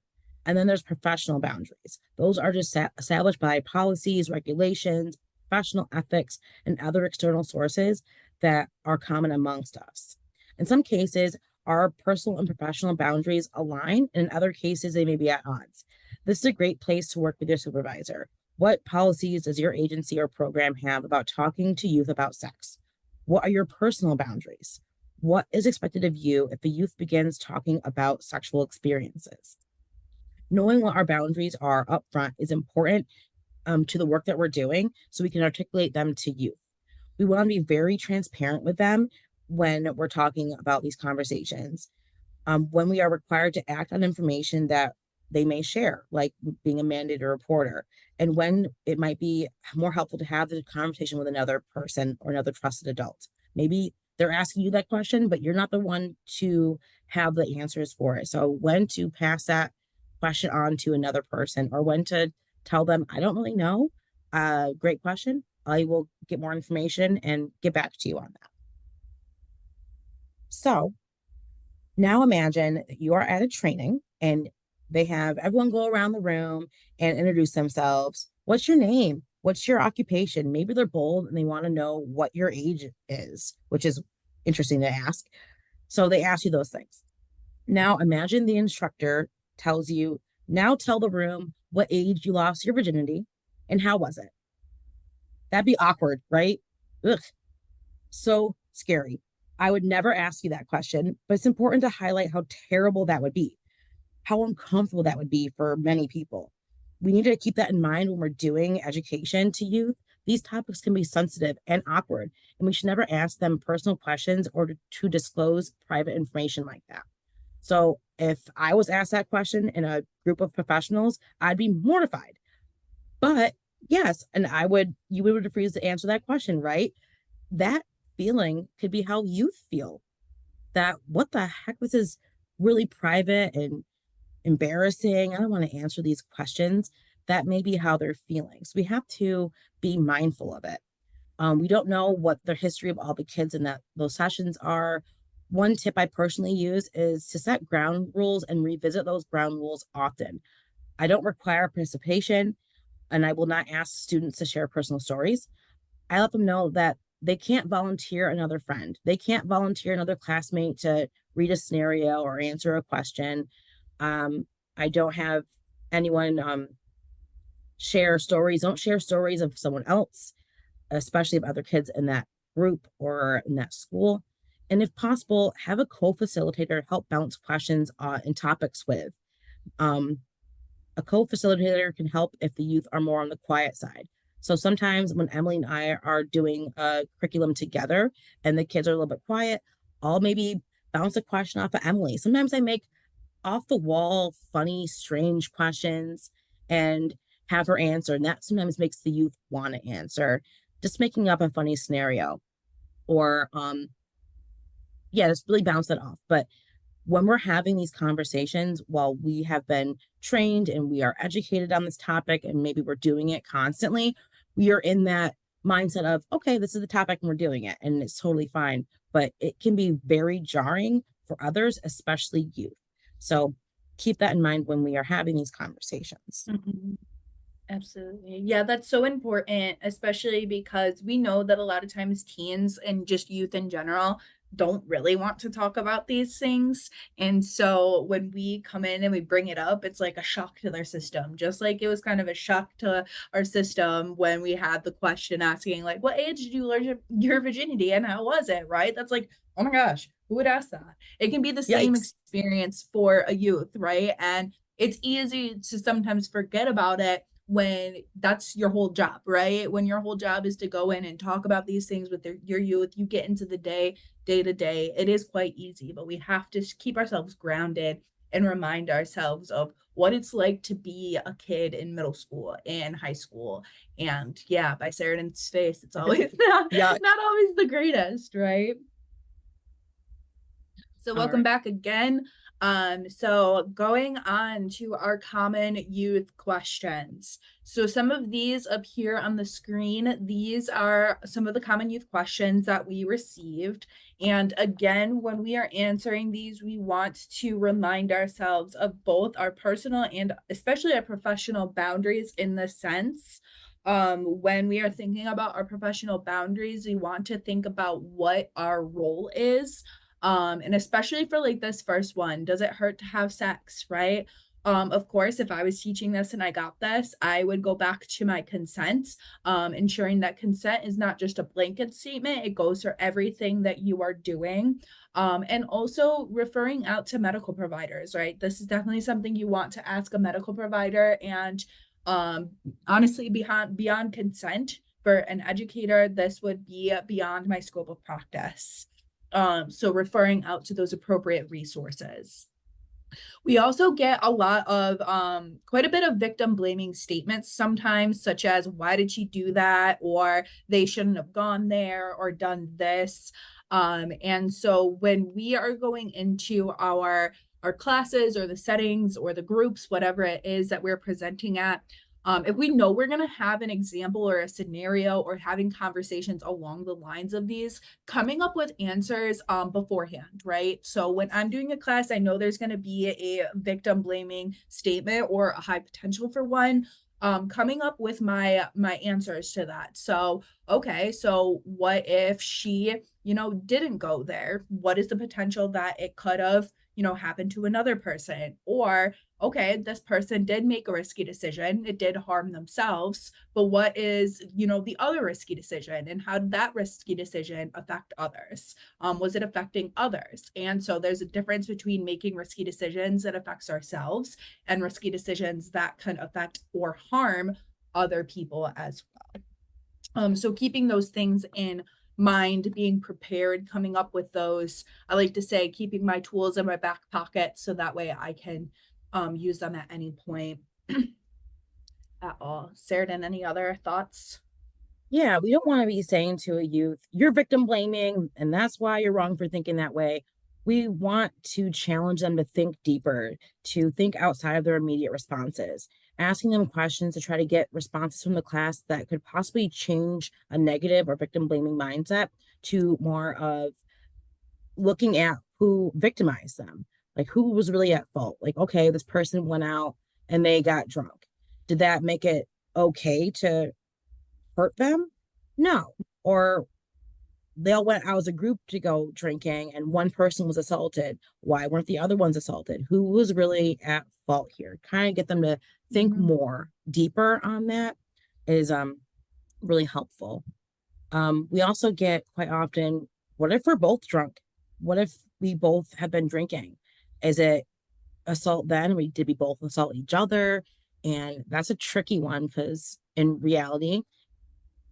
And then there's professional boundaries. Those are just established by policies, regulations, professional ethics, and other external sources that are common amongst us. In some cases, our personal and professional boundaries align, and in other cases, they may be at odds. This is a great place to work with your supervisor. What policies does your agency or program have about talking to youth about sex? What are your personal boundaries? What is expected of you if the youth begins talking about sexual experiences? Knowing what our boundaries are upfront is important to the work that we're doing so we can articulate them to youth. We want to be very transparent with them when we're talking about these conversations. When we are required to act on information that they may share, like being a mandated reporter, and when it might be more helpful to have the conversation with another person or another trusted adult. Maybe they're asking you that question, but you're not the one to have the answers for it. So when to pass that question on to another person, or when to tell them, I don't really know. Great question. I will get more information and get back to you on that. So now imagine that you are at a training and they have everyone go around the room and introduce themselves. What's your name? What's your occupation? Maybe they're bold and they want to know what your age is, which is interesting to ask. So they ask you those things. Now imagine the instructor tells you, now tell the room what age you lost your virginity and how was it? That'd be awkward, right? Ugh. So scary. I would never ask you that question, but it's important to highlight how terrible that would be, how uncomfortable that would be for many people. We need to keep that in mind when we're doing education to youth. These topics can be sensitive and awkward, and we should never ask them personal questions or to disclose private information like that. So if I was asked that question in a group of professionals, I'd be mortified. But yes, and you would refuse to answer that question, right? That feeling could be how youth feel. That what the heck, this is really private and embarrassing. I don't want to answer these questions. That may be how they're feeling. So we have to be mindful of it. We don't know what the history of all the kids in those sessions are. One tip I personally use is to set ground rules and revisit those ground rules often. I don't require participation, and I will not ask students to share personal stories. I let them know that they can't volunteer another friend. They can't volunteer another classmate to read a scenario or answer a question. I don't have anyone share stories. Don't share stories of someone else, especially of other kids in that group or in that school. And if possible, have a co-facilitator help bounce questions and topics with. A co-facilitator can help if the youth are more on the quiet side. So sometimes when Emily and I are doing a curriculum together and the kids are a little bit quiet, I'll maybe bounce a question off of Emily. Sometimes I make off the wall, funny, strange questions and have her answer. And that sometimes makes the youth want to answer, just making up a funny scenario or, just really bounce that off. But when we're having these conversations, while we have been trained and we are educated on this topic and maybe we're doing it constantly, we are in that mindset of, okay, this is the topic and we're doing it and it's totally fine. But it can be very jarring for others, especially youth. So keep that in mind when we are having these conversations. Mhm. Absolutely. Yeah, that's so important, especially because we know that a lot of times teens and just youth in general don't really want to talk about these things. And so when we come in and we bring it up, it's like a shock to their system, just like it was kind of a shock to our system when we had the question asking, like, what age did you learn your virginity and how was it? Right? That's like, oh my gosh, who would ask that? It can be the same Yikes. experience for a youth, right? And it's easy to sometimes forget about it when that's your whole job, right? When your whole job is to go in and talk about these things with your youth, you get into the day to day. It is quite easy, but we have to keep ourselves grounded and remind ourselves of what it's like to be a kid in middle school and high school. And yeah, by Sheridan's face, it's always not, Yuck. not always the greatest, right? So All welcome right. back again. So going on to our common youth questions. So some of these up here on the screen, these are some of the common youth questions that we received. And again, when we are answering these, we want to remind ourselves of both our personal and especially our professional boundaries in the sense when we are thinking about our professional boundaries, we want to think about what our role is. And especially for like this first one, does it hurt to have sex, right? Of course, if I was teaching this and I got this, I would go back to my consent, ensuring that consent is not just a blanket statement, it goes for everything that you are doing. And also referring out to medical providers, right? This is definitely something you want to ask a medical provider. And honestly, beyond consent for an educator, this would be beyond my scope of practice. So referring out to those appropriate resources. We also get a lot of quite a bit of victim blaming statements sometimes, such as why did she do that, or they shouldn't have gone there or done this. And so when we are going into our classes or the settings or the groups, whatever it is that we're presenting at, if we know we're going to have an example or a scenario or having conversations along the lines of these, coming up with answers beforehand, right? So when I'm doing a class, I know there's going to be a victim blaming statement or a high potential for one. Coming up with my answers to that. So, okay, so what if she, didn't go there? What is the potential that it could have, happened to another person? Or okay, this person did make a risky decision, it did harm themselves, but what is, the other risky decision, and how did that risky decision affect others? Was it affecting others? And so there's a difference between making risky decisions that affects ourselves and risky decisions that can affect or harm other people as well. So keeping those things in mind, being prepared, coming up with those. I like to say keeping my tools in my back pocket so that way I can use them at any point at all. Sheridan, any other thoughts? Yeah, we don't want to be saying to a youth, you're victim blaming, and that's why you're wrong for thinking that way. We want to challenge them to think deeper, to think outside of their immediate responses, asking them questions to try to get responses from the class that could possibly change a negative or victim blaming mindset to more of looking at who victimized them, like who was really at fault. Like, okay, this person went out and they got drunk. Did that make it okay to hurt them? No. Or they all went out as a group to go drinking and one person was assaulted. Why weren't the other ones assaulted? Who was really at fault here? Kind of get them to think more deeper on that is really helpful. We also get quite often, what if we're both drunk? What if we both have been drinking? Is it assault then? Did we both assault each other? And that's a tricky one because in reality,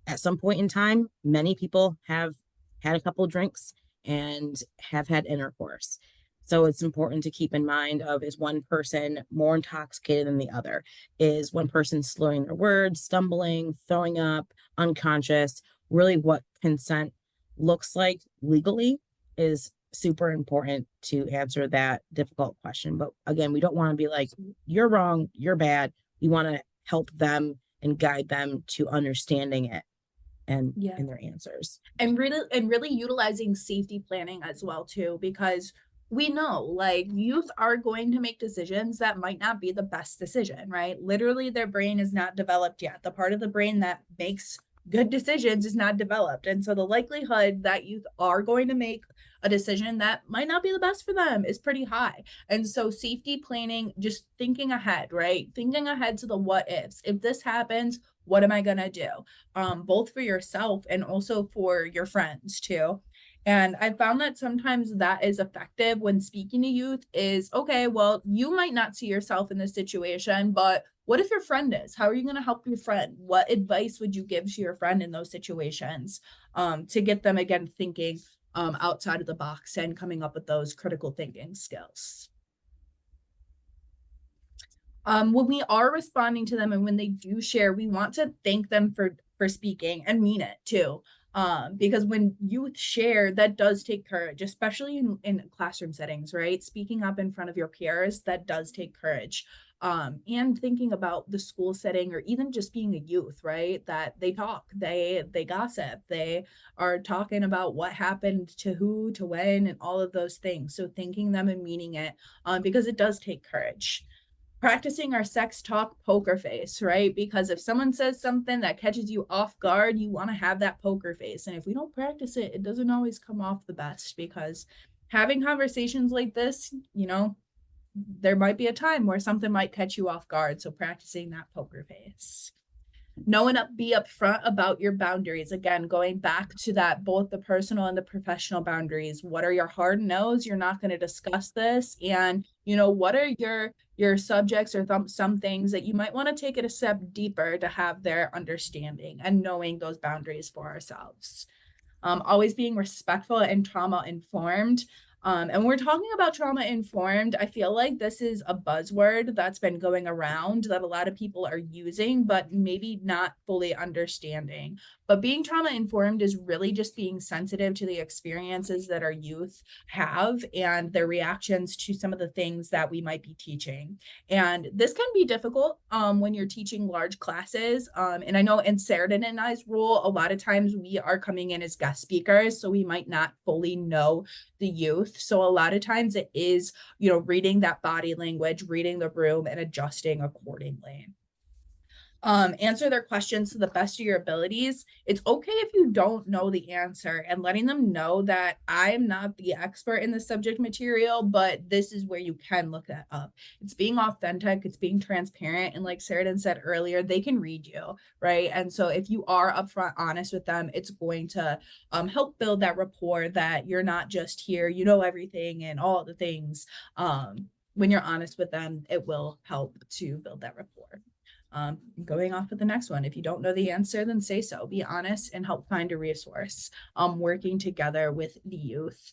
at some point in time, many people have had a couple drinks and have had intercourse. So it's important to keep in mind of, is one person more intoxicated than the other? Is one person slurring their words, stumbling, throwing up, unconscious? Really what consent looks like legally is super important to answer that difficult question. But again, we don't want to be like, you're wrong, you're bad. We want to help them and guide them to understanding it and in their answers. And really utilizing safety planning as well too, because we know like youth are going to make decisions that might not be the best decision, right? Literally their brain is not developed yet. The part of the brain that makes good decisions is not developed. And so the likelihood that youth are going to make a decision that might not be the best for them is pretty high. And so safety planning, just thinking ahead, right? Thinking ahead to the what ifs. If this happens, what am I going to do? Both for yourself and also for your friends too. And I found that sometimes that is effective when speaking to youth is, okay, well, you might not see yourself in this situation, but what if your friend is? How are you going to help your friend? What advice would you give to your friend in those situations to get them, again, thinking outside of the box and coming up with those critical thinking skills? When we are responding to them and when they do share, we want to thank them for speaking and mean it too. Because when youth share, that does take courage, especially in classroom settings, right? Speaking up in front of your peers, that does take courage. And thinking about the school setting, or even just being a youth, right? That they talk, they gossip, they are talking about what happened to who, to when, and all of those things. So thinking them and meaning it, because it does take courage. Practicing our sex talk poker face, right? Because if someone says something that catches you off guard, you want to have that poker face. And if we don't practice it, it doesn't always come off the best, because having conversations like this, there might be a time where something might catch you off guard. So practicing that poker face. Be upfront about your boundaries. Again, going back to that, both the personal and the professional boundaries. What are your hard no's? You're not going to discuss this. And, what are your subjects, or some things that you might want to take it a step deeper to have their understanding and knowing those boundaries for ourselves. Always being respectful and trauma informed. And we're talking about trauma informed. I feel like this is a buzzword that's been going around that a lot of people are using, but maybe not fully understanding. But being trauma informed is really just being sensitive to the experiences that our youth have and their reactions to some of the things that we might be teaching. And this can be difficult when you're teaching large classes. And I know in Sheridan and I's role, a lot of times we are coming in as guest speakers, so we might not fully know the youth. So a lot of times it is, reading that body language, reading the room, and adjusting accordingly. Answer their questions to the best of your abilities. It's okay if you don't know the answer, and letting them know that I'm not the expert in the subject material, but this is where you can look that up. It's being authentic, it's being transparent. And like Sheridan said earlier, they can read you, right? And so if you are upfront honest with them, it's going to help build that rapport that you're not just here, everything and all the things. When you're honest with them, it will help to build that rapport. Going off with the next one. If you don't know the answer, then say so. Be honest and help find a resource. Working together with the youth.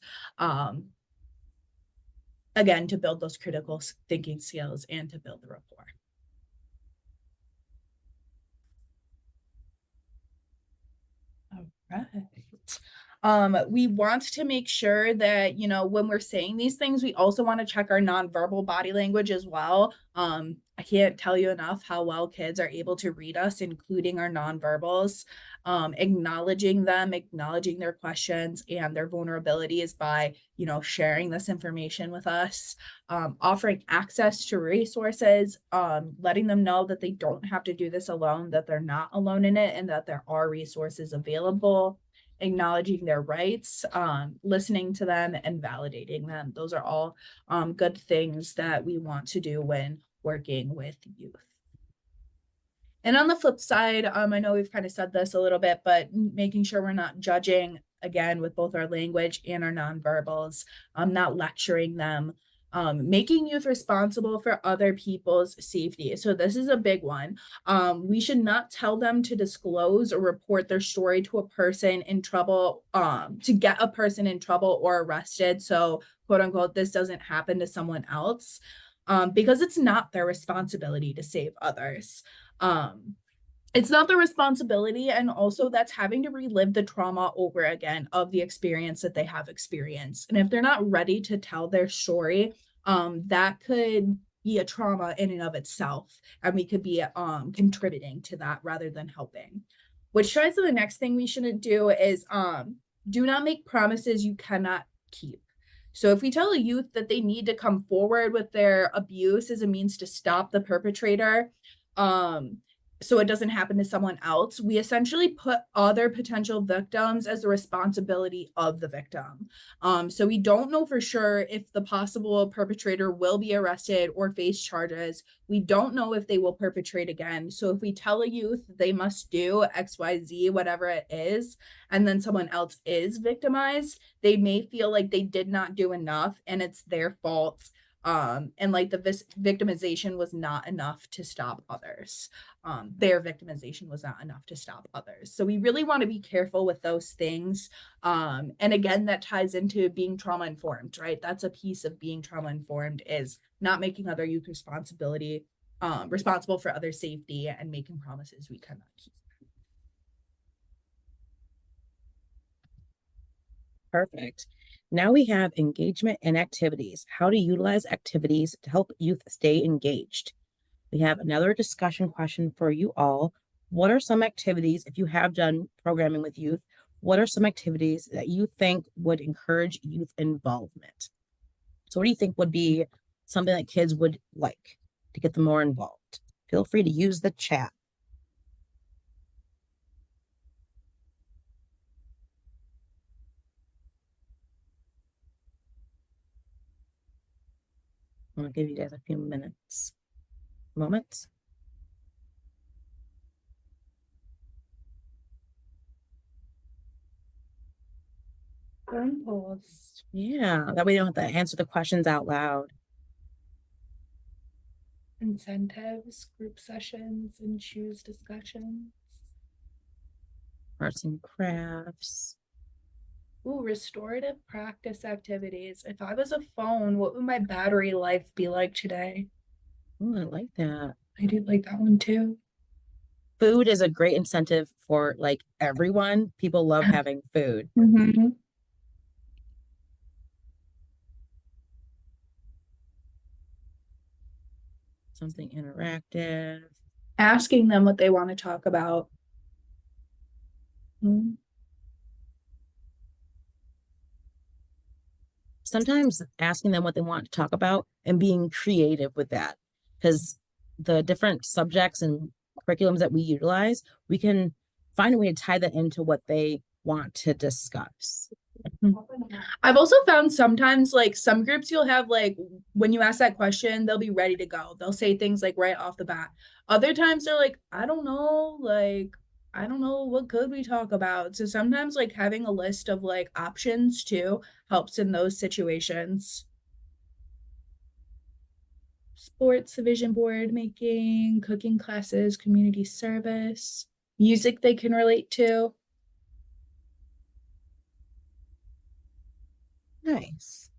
Again, to build those critical thinking skills and to build the rapport. All right. We want to make sure that, when we're saying these things, we also want to check our nonverbal body language as well. I can't tell you enough how well kids are able to read us, including our nonverbals. Acknowledging them, acknowledging their questions and their vulnerabilities by, sharing this information with us, offering access to resources, letting them know that they don't have to do this alone, that they're not alone in it, and that there are resources available. Acknowledging their rights, listening to them, and validating them. Those are all good things that we want to do when working with youth. And on the flip side, I know we've kind of said this a little bit, but making sure we're not judging, again, with both our language and our nonverbals, not lecturing them, making youth responsible for other people's safety. So this is a big one. We should not tell them to disclose or report their story to a person in trouble, to get a person in trouble or arrested. So quote unquote, this doesn't happen to someone else, because it's not their responsibility to save others. It's not their responsibility, and also that's having to relive the trauma over again of the experience that they have experienced. And if they're not ready to tell their story, that could be a trauma in and of itself, and we could be contributing to that rather than helping. Which ties to the next thing we shouldn't do is do not make promises you cannot keep. So if we tell a youth that they need to come forward with their abuse as a means to stop the perpetrator, so it doesn't happen to someone else, we essentially put other potential victims as the responsibility of the victim. So we don't know for sure if the possible perpetrator will be arrested or face charges. We don't know if they will perpetrate again. So if we tell a youth they must do XYZ, whatever it is, and then someone else is victimized, they may feel like they did not do enough and it's their fault. And like the victimization was not enough to stop others. Their victimization was not enough to stop others. So we really want to be careful with those things. And again, that ties into being trauma informed, right? That's a piece of being trauma informed, is not making other youth responsible for other safety and making promises we cannot keep. Perfect. Now we have engagement and activities. How to utilize activities to help youth stay engaged. We have another discussion question for you all. What are some activities, if you have done programming with youth, what are some activities that you think would encourage youth involvement? So what do you think would be something that kids would like to get them more involved? Feel free to use the chat. I'm gonna give you guys a few moments. Post. Yeah, that way you don't have to answer the questions out loud. Incentives, group sessions, and choose discussions. Arts and crafts. Ooh, restorative practice activities. If I was a phone, what would my battery life be like today? Oh, I like that. I do like that one too. Food is a great incentive for like everyone. People love having food. Mm-hmm. Something interactive. Asking them what they want to talk about. Sometimes asking them what they want to talk about and being creative with that, because the different subjects and curriculums that we utilize, we can find a way to tie that into what they want to discuss. I've also found sometimes like some groups you'll have like when you ask that question, they'll be ready to go. They'll say things like right off the bat. Other times they're like, I don't know, what could we talk about? So sometimes like having a list of like options too helps in those situations. Sports, vision board making, cooking classes, community service, music they can relate to. Nice.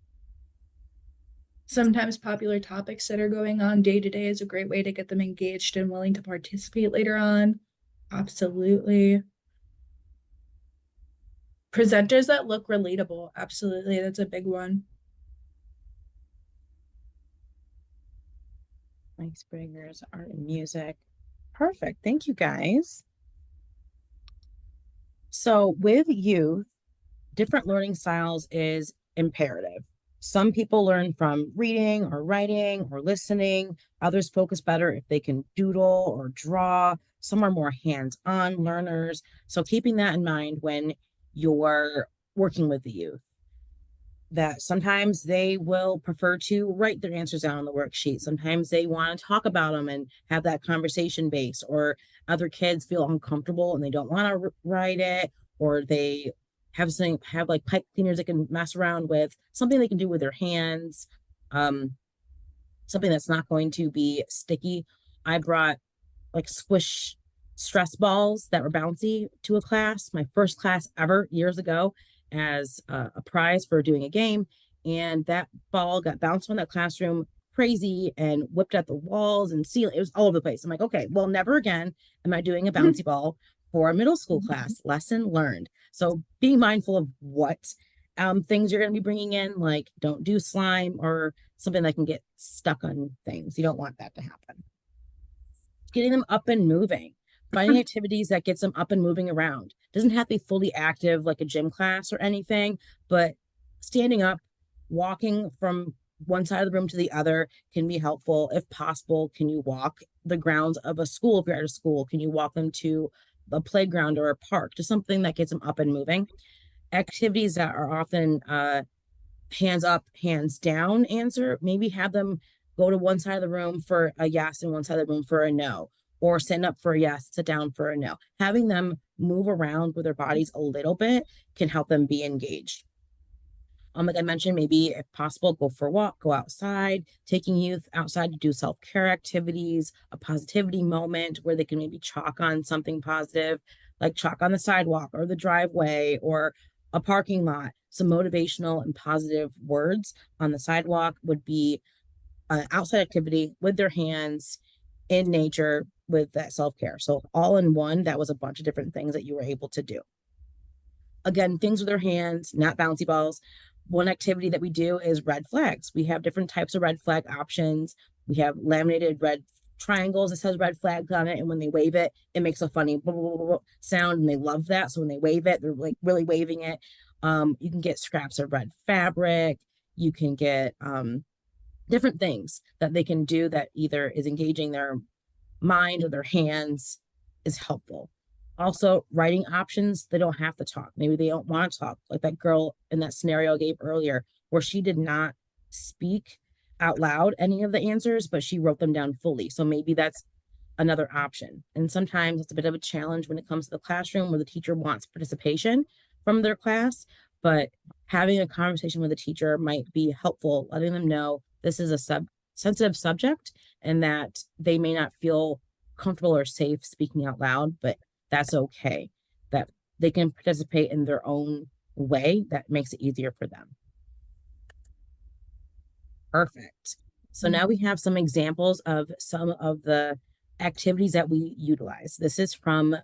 Sometimes popular topics that are going on day to day is a great way to get them engaged and willing to participate later on. Absolutely. Presenters that look relatable. Absolutely. That's a big one. Icebreakers, art and music. Perfect. Thank you guys. So with youth, different learning styles is imperative. Some people learn from reading or writing or listening. Others focus better if they can doodle or draw. Some are more hands-on learners. So keeping that in mind when you're working with the youth, that sometimes they will prefer to write their answers down on the worksheet. Sometimes they want to talk about them and have that conversation base, or other kids feel uncomfortable and they don't want to write it, or they have like pipe cleaners they can mess around with, something they can do with their hands, something that's not going to be sticky. I brought like squish stress balls that were bouncy to a class, my first class ever years ago, as a prize for doing a game. And that ball got bounced around that classroom crazy and whipped at the walls and ceiling. It was all over the place. I'm like, okay, well, never again am I doing a bouncy ball for a middle school class. Lesson learned. So being mindful of what things you're going to be bringing in, like don't do slime or something that can get stuck on things. You don't want that to happen. Getting them up and moving, finding activities that gets them up and moving around. Doesn't have to be fully active like a gym class or anything, but standing up, walking from one side of the room to the other can be helpful. If possible, can you walk the grounds of a school? If you're at a school, can you walk them to a playground or a park, to something that gets them up and moving? Activities that are often hands up, hands down answer, maybe have them go to one side of the room for a yes and one side of the room for a no, or stand up for a yes, sit down for a no. Having them move around with their bodies a little bit can help them be engaged. Like I mentioned, maybe if possible, go for a walk, go outside, taking youth outside to do self-care activities, a positivity moment where they can maybe chalk on something positive, like chalk on the sidewalk or the driveway or a parking lot. Some motivational and positive words on the sidewalk would be an outside activity with their hands in nature with that self-care. So all in one, that was a bunch of different things that you were able to do. Again, things with their hands, not bouncy balls. One activity that we do is red flags. We have different types of red flag options. We have laminated red triangles that says red flags on it, and when they wave it, it makes a funny blah, blah, blah, blah sound, and they love that. So when they wave it, they're like really waving it. You can get scraps of red fabric. You can get different things that they can do that either is engaging their mind or their hands is helpful. Also, writing options, they don't have to talk. Maybe they don't want to talk, like that girl in that scenario I gave earlier, where she did not speak out loud any of the answers, but she wrote them down fully. So maybe that's another option. And sometimes it's a bit of a challenge when it comes to the classroom where the teacher wants participation from their class, but having a conversation with a teacher might be helpful, letting them know this is a sensitive subject and that they may not feel comfortable or safe speaking out loud, but that's okay, that they can participate in their own way that makes it easier for them. Perfect. So now we have some examples of some of the activities that we utilize. This is from,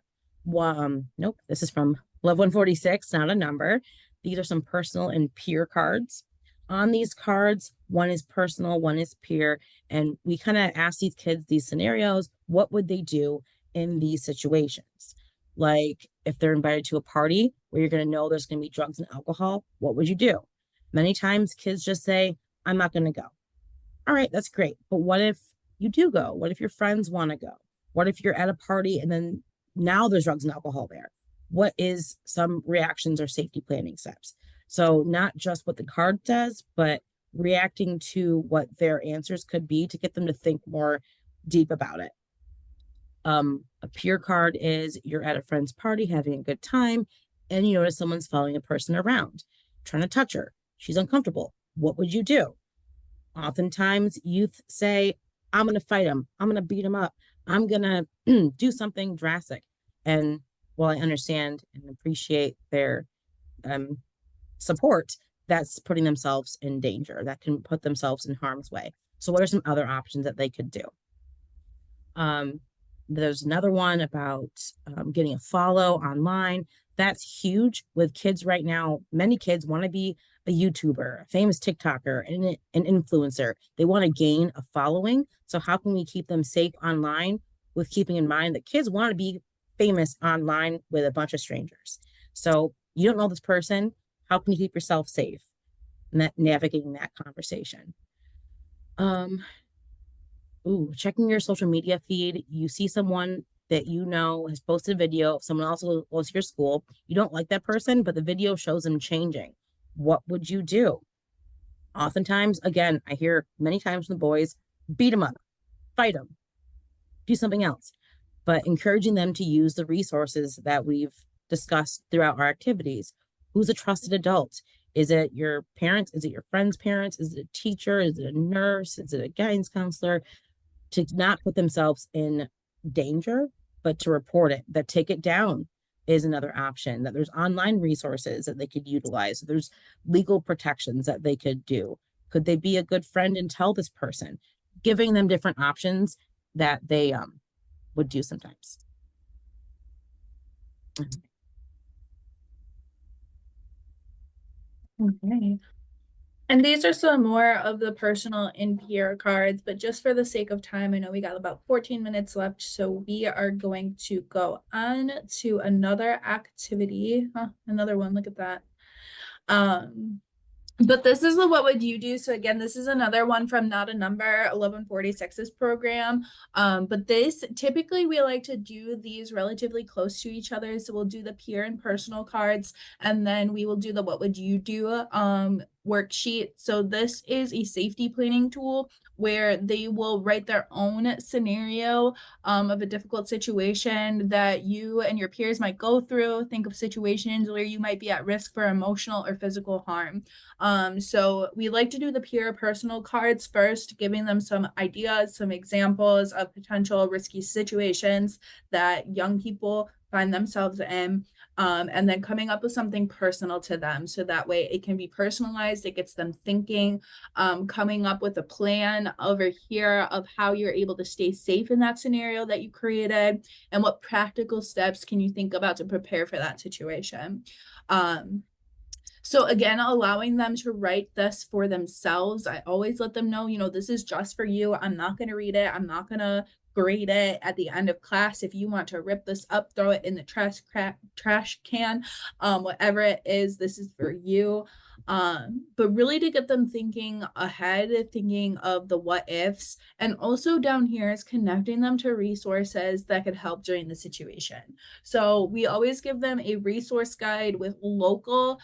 this is from Love 146, not a number. These are some personal and peer cards. On these cards, one is personal, one is peer, and we kind of ask these kids these scenarios, what would they do in these situations? Like if they're invited to a party where you're going to know there's going to be drugs and alcohol, what would you do? Many times kids just say, I'm not going to go. All right, that's great. But what if you do go? What if your friends want to go? What if you're at a party and then now there's drugs and alcohol there? What is some reactions or safety planning steps? So not just what the card says, but reacting to what their answers could be to get them to think more deep about it. A peer card is you're at a friend's party having a good time and you notice someone's following a person around, trying to touch her. She's uncomfortable. What would you do? Oftentimes youth say, I'm going to fight him. I'm going to beat him up. I'm going to do something drastic. And while I understand and appreciate their support, that's putting themselves in danger. That can put themselves in harm's way. So what are some other options that they could do? There's another one about getting a follow online. That's huge with kids right now. Many kids want to be a YouTuber, a famous TikToker, and an influencer. They want to gain a following. So how can we keep them safe online with keeping in mind that kids want to be famous online with a bunch of strangers? So you don't know this person. How can you keep yourself safe? And that navigating that conversation. Checking your social media feed. You see someone that you know has posted a video of someone else who goes to your school. You don't like that person, but the video shows them changing. What would you do? Oftentimes, again, I hear many times from the boys, beat them up, fight them, do something else. But encouraging them to use the resources that we've discussed throughout our activities. Who's a trusted adult? Is it your parents? Is it your friend's parents? Is it a teacher? Is it a nurse? Is it a guidance counselor? To not put themselves in danger, but to report it. That take it down is another option, that there's online resources that they could utilize. There's legal protections that they could do. Could they be a good friend and tell this person? Giving them different options that they would do sometimes. Okay. And these are some more of the personal and peer cards, but just for the sake of time, I know we got about 14 minutes left, so we are going to go on to another activity. Another one, look at that. But this is the what would you do? So again, this is another one from Not a Number 1146's program. But this typically we like to do these relatively close to each other. So we'll do the peer and personal cards, and then we will do the what would you do worksheet. So this is a safety planning tool where they will write their own scenario of a difficult situation that you and your peers might go through. Think of situations where you might be at risk for emotional or physical harm. So we like to do the peer personal cards first, giving them some ideas, some examples of potential risky situations that young people find themselves in, and then coming up with something personal to them. So that way it can be personalized, it gets them thinking, coming up with a plan over here of how you're able to stay safe in that scenario that you created, and what practical steps can you think about to prepare for that situation. So again, allowing them to write this for themselves. I always let them know, this is just for you. I'm not going to read it. I'm not going to grade it at the end of class. If you want to rip this up, throw it in the trash can, whatever it is, this is for you. But really to get them thinking ahead, thinking of the what ifs, and also down here is connecting them to resources that could help during the situation. So we always give them a resource guide with local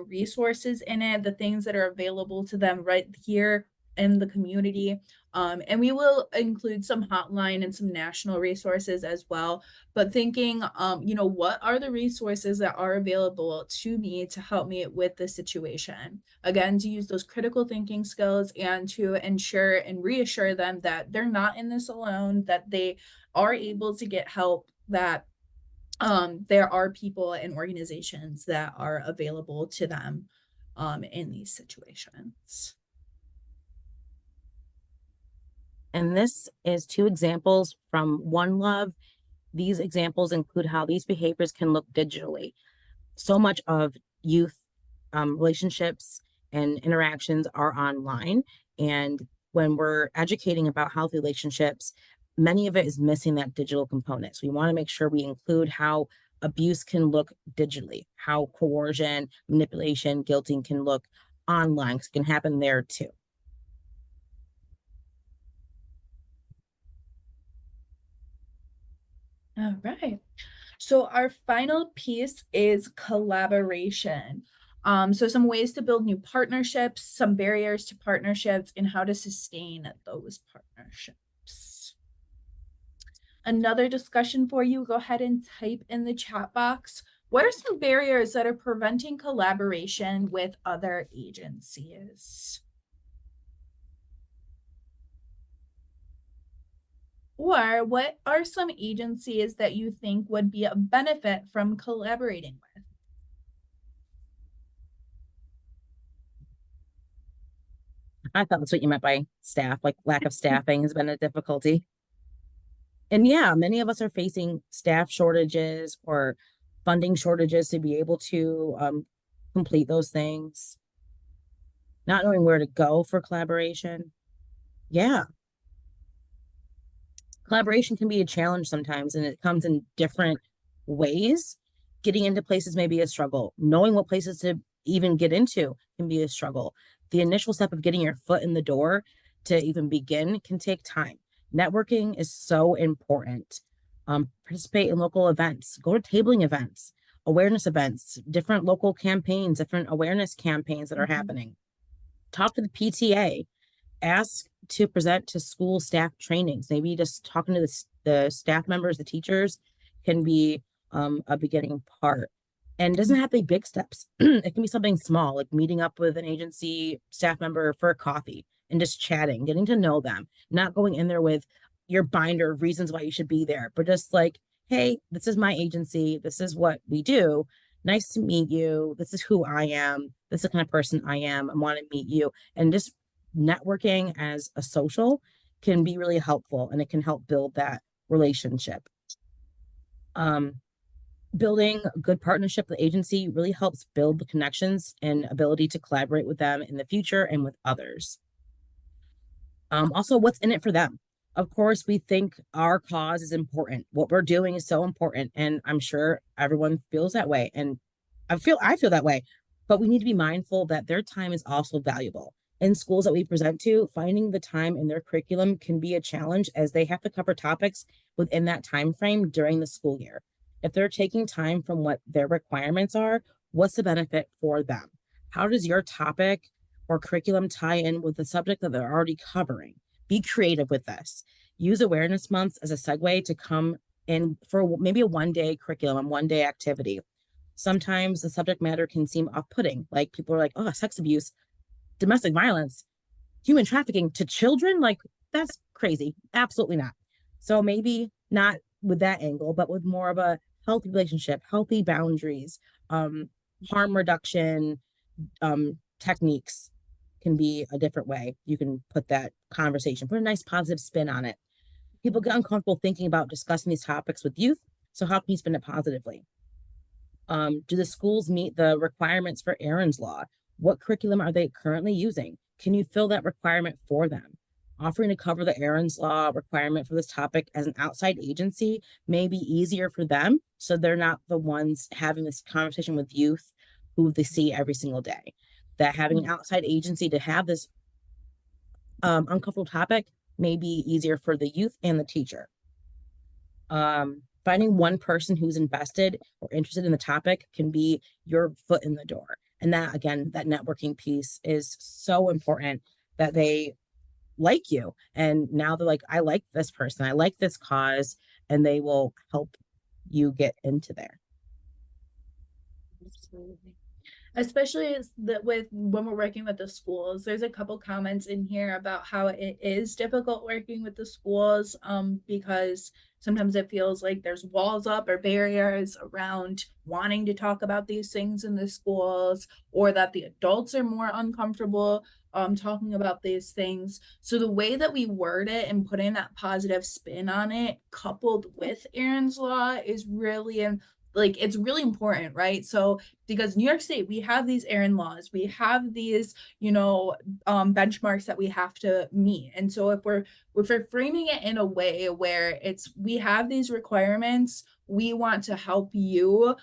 resources in it, the things that are available to them right here in the community. And we will include some hotline and some national resources as well. But thinking, what are the resources that are available to me to help me with the situation? Again, to use those critical thinking skills and to ensure and reassure them that they're not in this alone, that they are able to get help, that there are people and organizations that are available to them in these situations. And this is 2 examples from One Love. These examples include how these behaviors can look digitally. So much of youth relationships and interactions are online. And when we're educating about healthy relationships, many of it is missing that digital component. So we want to make sure we include how abuse can look digitally, how coercion, manipulation, guilting can look online, because it can happen there too. All right. So our final piece is collaboration. So some ways to build new partnerships, some barriers to partnerships, and how to sustain those partnerships. Another discussion for you, go ahead and type in the chat box. What are some barriers that are preventing collaboration with other agencies? Or what are some agencies that you think would be a benefit from collaborating with? I thought that's what you meant by staff, like lack of staffing has been a difficulty. And yeah, many of us are facing staff shortages or funding shortages to be able to complete those things. Not knowing where to go for collaboration. Yeah. Collaboration can be a challenge sometimes, and it comes in different ways. Getting into places may be a struggle. Knowing what places to even get into can be a struggle. The initial step of getting your foot in the door to even begin can take time. Networking is so important. Participate in local events, go to tabling events, awareness events, different local campaigns, different awareness campaigns that are happening. Talk to the PTA, ask to present to school staff trainings. Maybe just talking to the staff members, the teachers can be a beginning part. And it doesn't have to be big steps. It can be something small, like meeting up with an agency staff member for a coffee and just chatting, getting to know them, not going in there with your binder of reasons why you should be there, but just like, hey, this is my agency. This is what we do. Nice to meet you. This is who I am. This is the kind of person I am. I want to meet you. And just networking as a social can be really helpful, and it can help build that relationship. Building a good partnership with the agency really helps build the connections and ability to collaborate with them in the future and with others. Also, what's in it for them? Of course, we think our cause is important. What we're doing is so important, and I'm sure everyone feels that way. And I feel that way, but we need to be mindful that their time is also valuable. In schools that we present to, finding the time in their curriculum can be a challenge, as they have to cover topics within that time frame during the school year. If they're taking time from what their requirements are, what's the benefit for them? How does your topic or curriculum tie in with the subject that they're already covering? Be creative with this. Use awareness months as a segue to come in for maybe a one-day curriculum, one-day activity. Sometimes the subject matter can seem off-putting. Like people are like, oh, sex abuse, domestic violence, human trafficking to children. Like, that's crazy. Absolutely not. So maybe not with that angle, but with more of a healthy relationship, healthy boundaries, harm reduction techniques can be a different way. You can put that conversation, put a nice positive spin on it. People get uncomfortable thinking about discussing these topics with youth. So how can you spin it positively? Do the schools meet the requirements for Aaron's Law? What curriculum are they currently using? Can you fill that requirement for them? Offering to cover the Aaron's Law requirement for this topic as an outside agency may be easier for them, so they're not the ones having this conversation with youth who they see every single day. That having an outside agency to have this uncomfortable topic may be easier for the youth and the teacher. Finding one person who's invested or interested in the topic can be your foot in the door. And that, again, that networking piece is so important, that they like you. And now they're like, I like this person, I like this cause, and they will help you get into there. Absolutely. Especially with when we're working with the schools, there's a couple comments in here about how it is difficult working with the schools, because sometimes it feels like there's walls up or barriers around wanting to talk about these things in the schools, or that the adults are more uncomfortable talking about these things. So the way that we word it and putting that positive spin on it, coupled with Aaron's Law, is really like, it's really important, right? So because New York State, we have these Aaron laws, we have these, benchmarks that we have to meet. And so if we're framing it in a way where we have these requirements, we want to help you,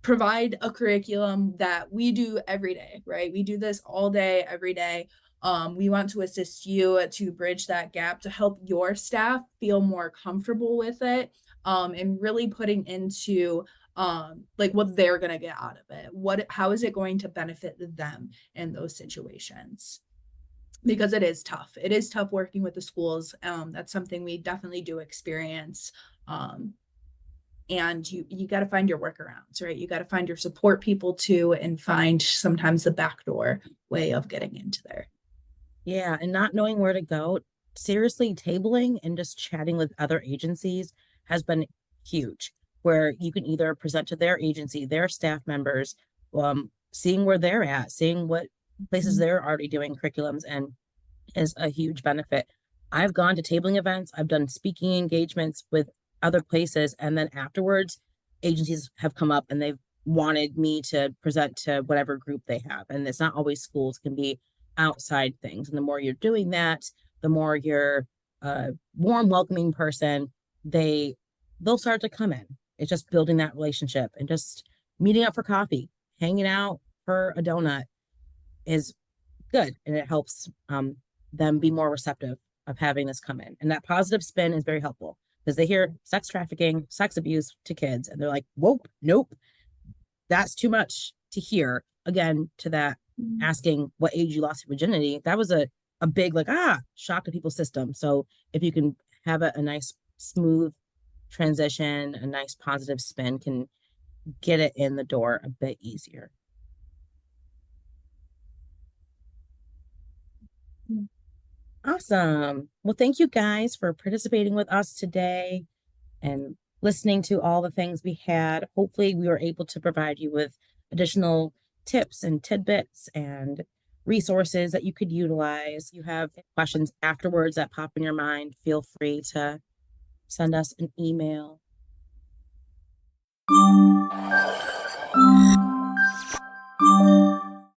provide a curriculum that we do every day, right? We do this all day, every day. We want to assist you to bridge that gap, to help your staff feel more comfortable with it, and really putting into like what they're gonna get out of it. How is it going to benefit them in those situations? Because it is tough. It is tough working with the schools. That's something we definitely do experience. And you got to find your workarounds, right? You got to find your support people too, and find sometimes the backdoor way of getting into there. Yeah, and not knowing where to go, seriously, tabling and just chatting with other agencies has been huge, where you can either present to their agency, their staff members, seeing where they're at, seeing what places they're already doing curriculums, and is a huge benefit. I've gone to tabling events, I've done speaking engagements with other places, and then afterwards, agencies have come up and they've wanted me to present to whatever group they have. And it's not always schools, can be outside things. And the more you're doing that, the more you're a warm, welcoming person, they'll start to come in. It's just building that relationship and just meeting up for coffee, hanging out for a donut is good. And it helps them be more receptive of having this come in. And that positive spin is very helpful, because they hear sex trafficking, sex abuse to kids, and they're like, whoa, nope, that's too much to hear. Again, to that asking what age you lost your virginity, that was a big shock to people's system. So if you can have a nice smooth transition, a nice positive spin, can get it in the door a bit easier. Awesome. Well, thank you guys for participating with us today and listening to all the things we had. Hopefully we were able to provide you with additional tips and tidbits and resources that you could utilize. If you have questions afterwards that pop in your mind, feel free to send us an email.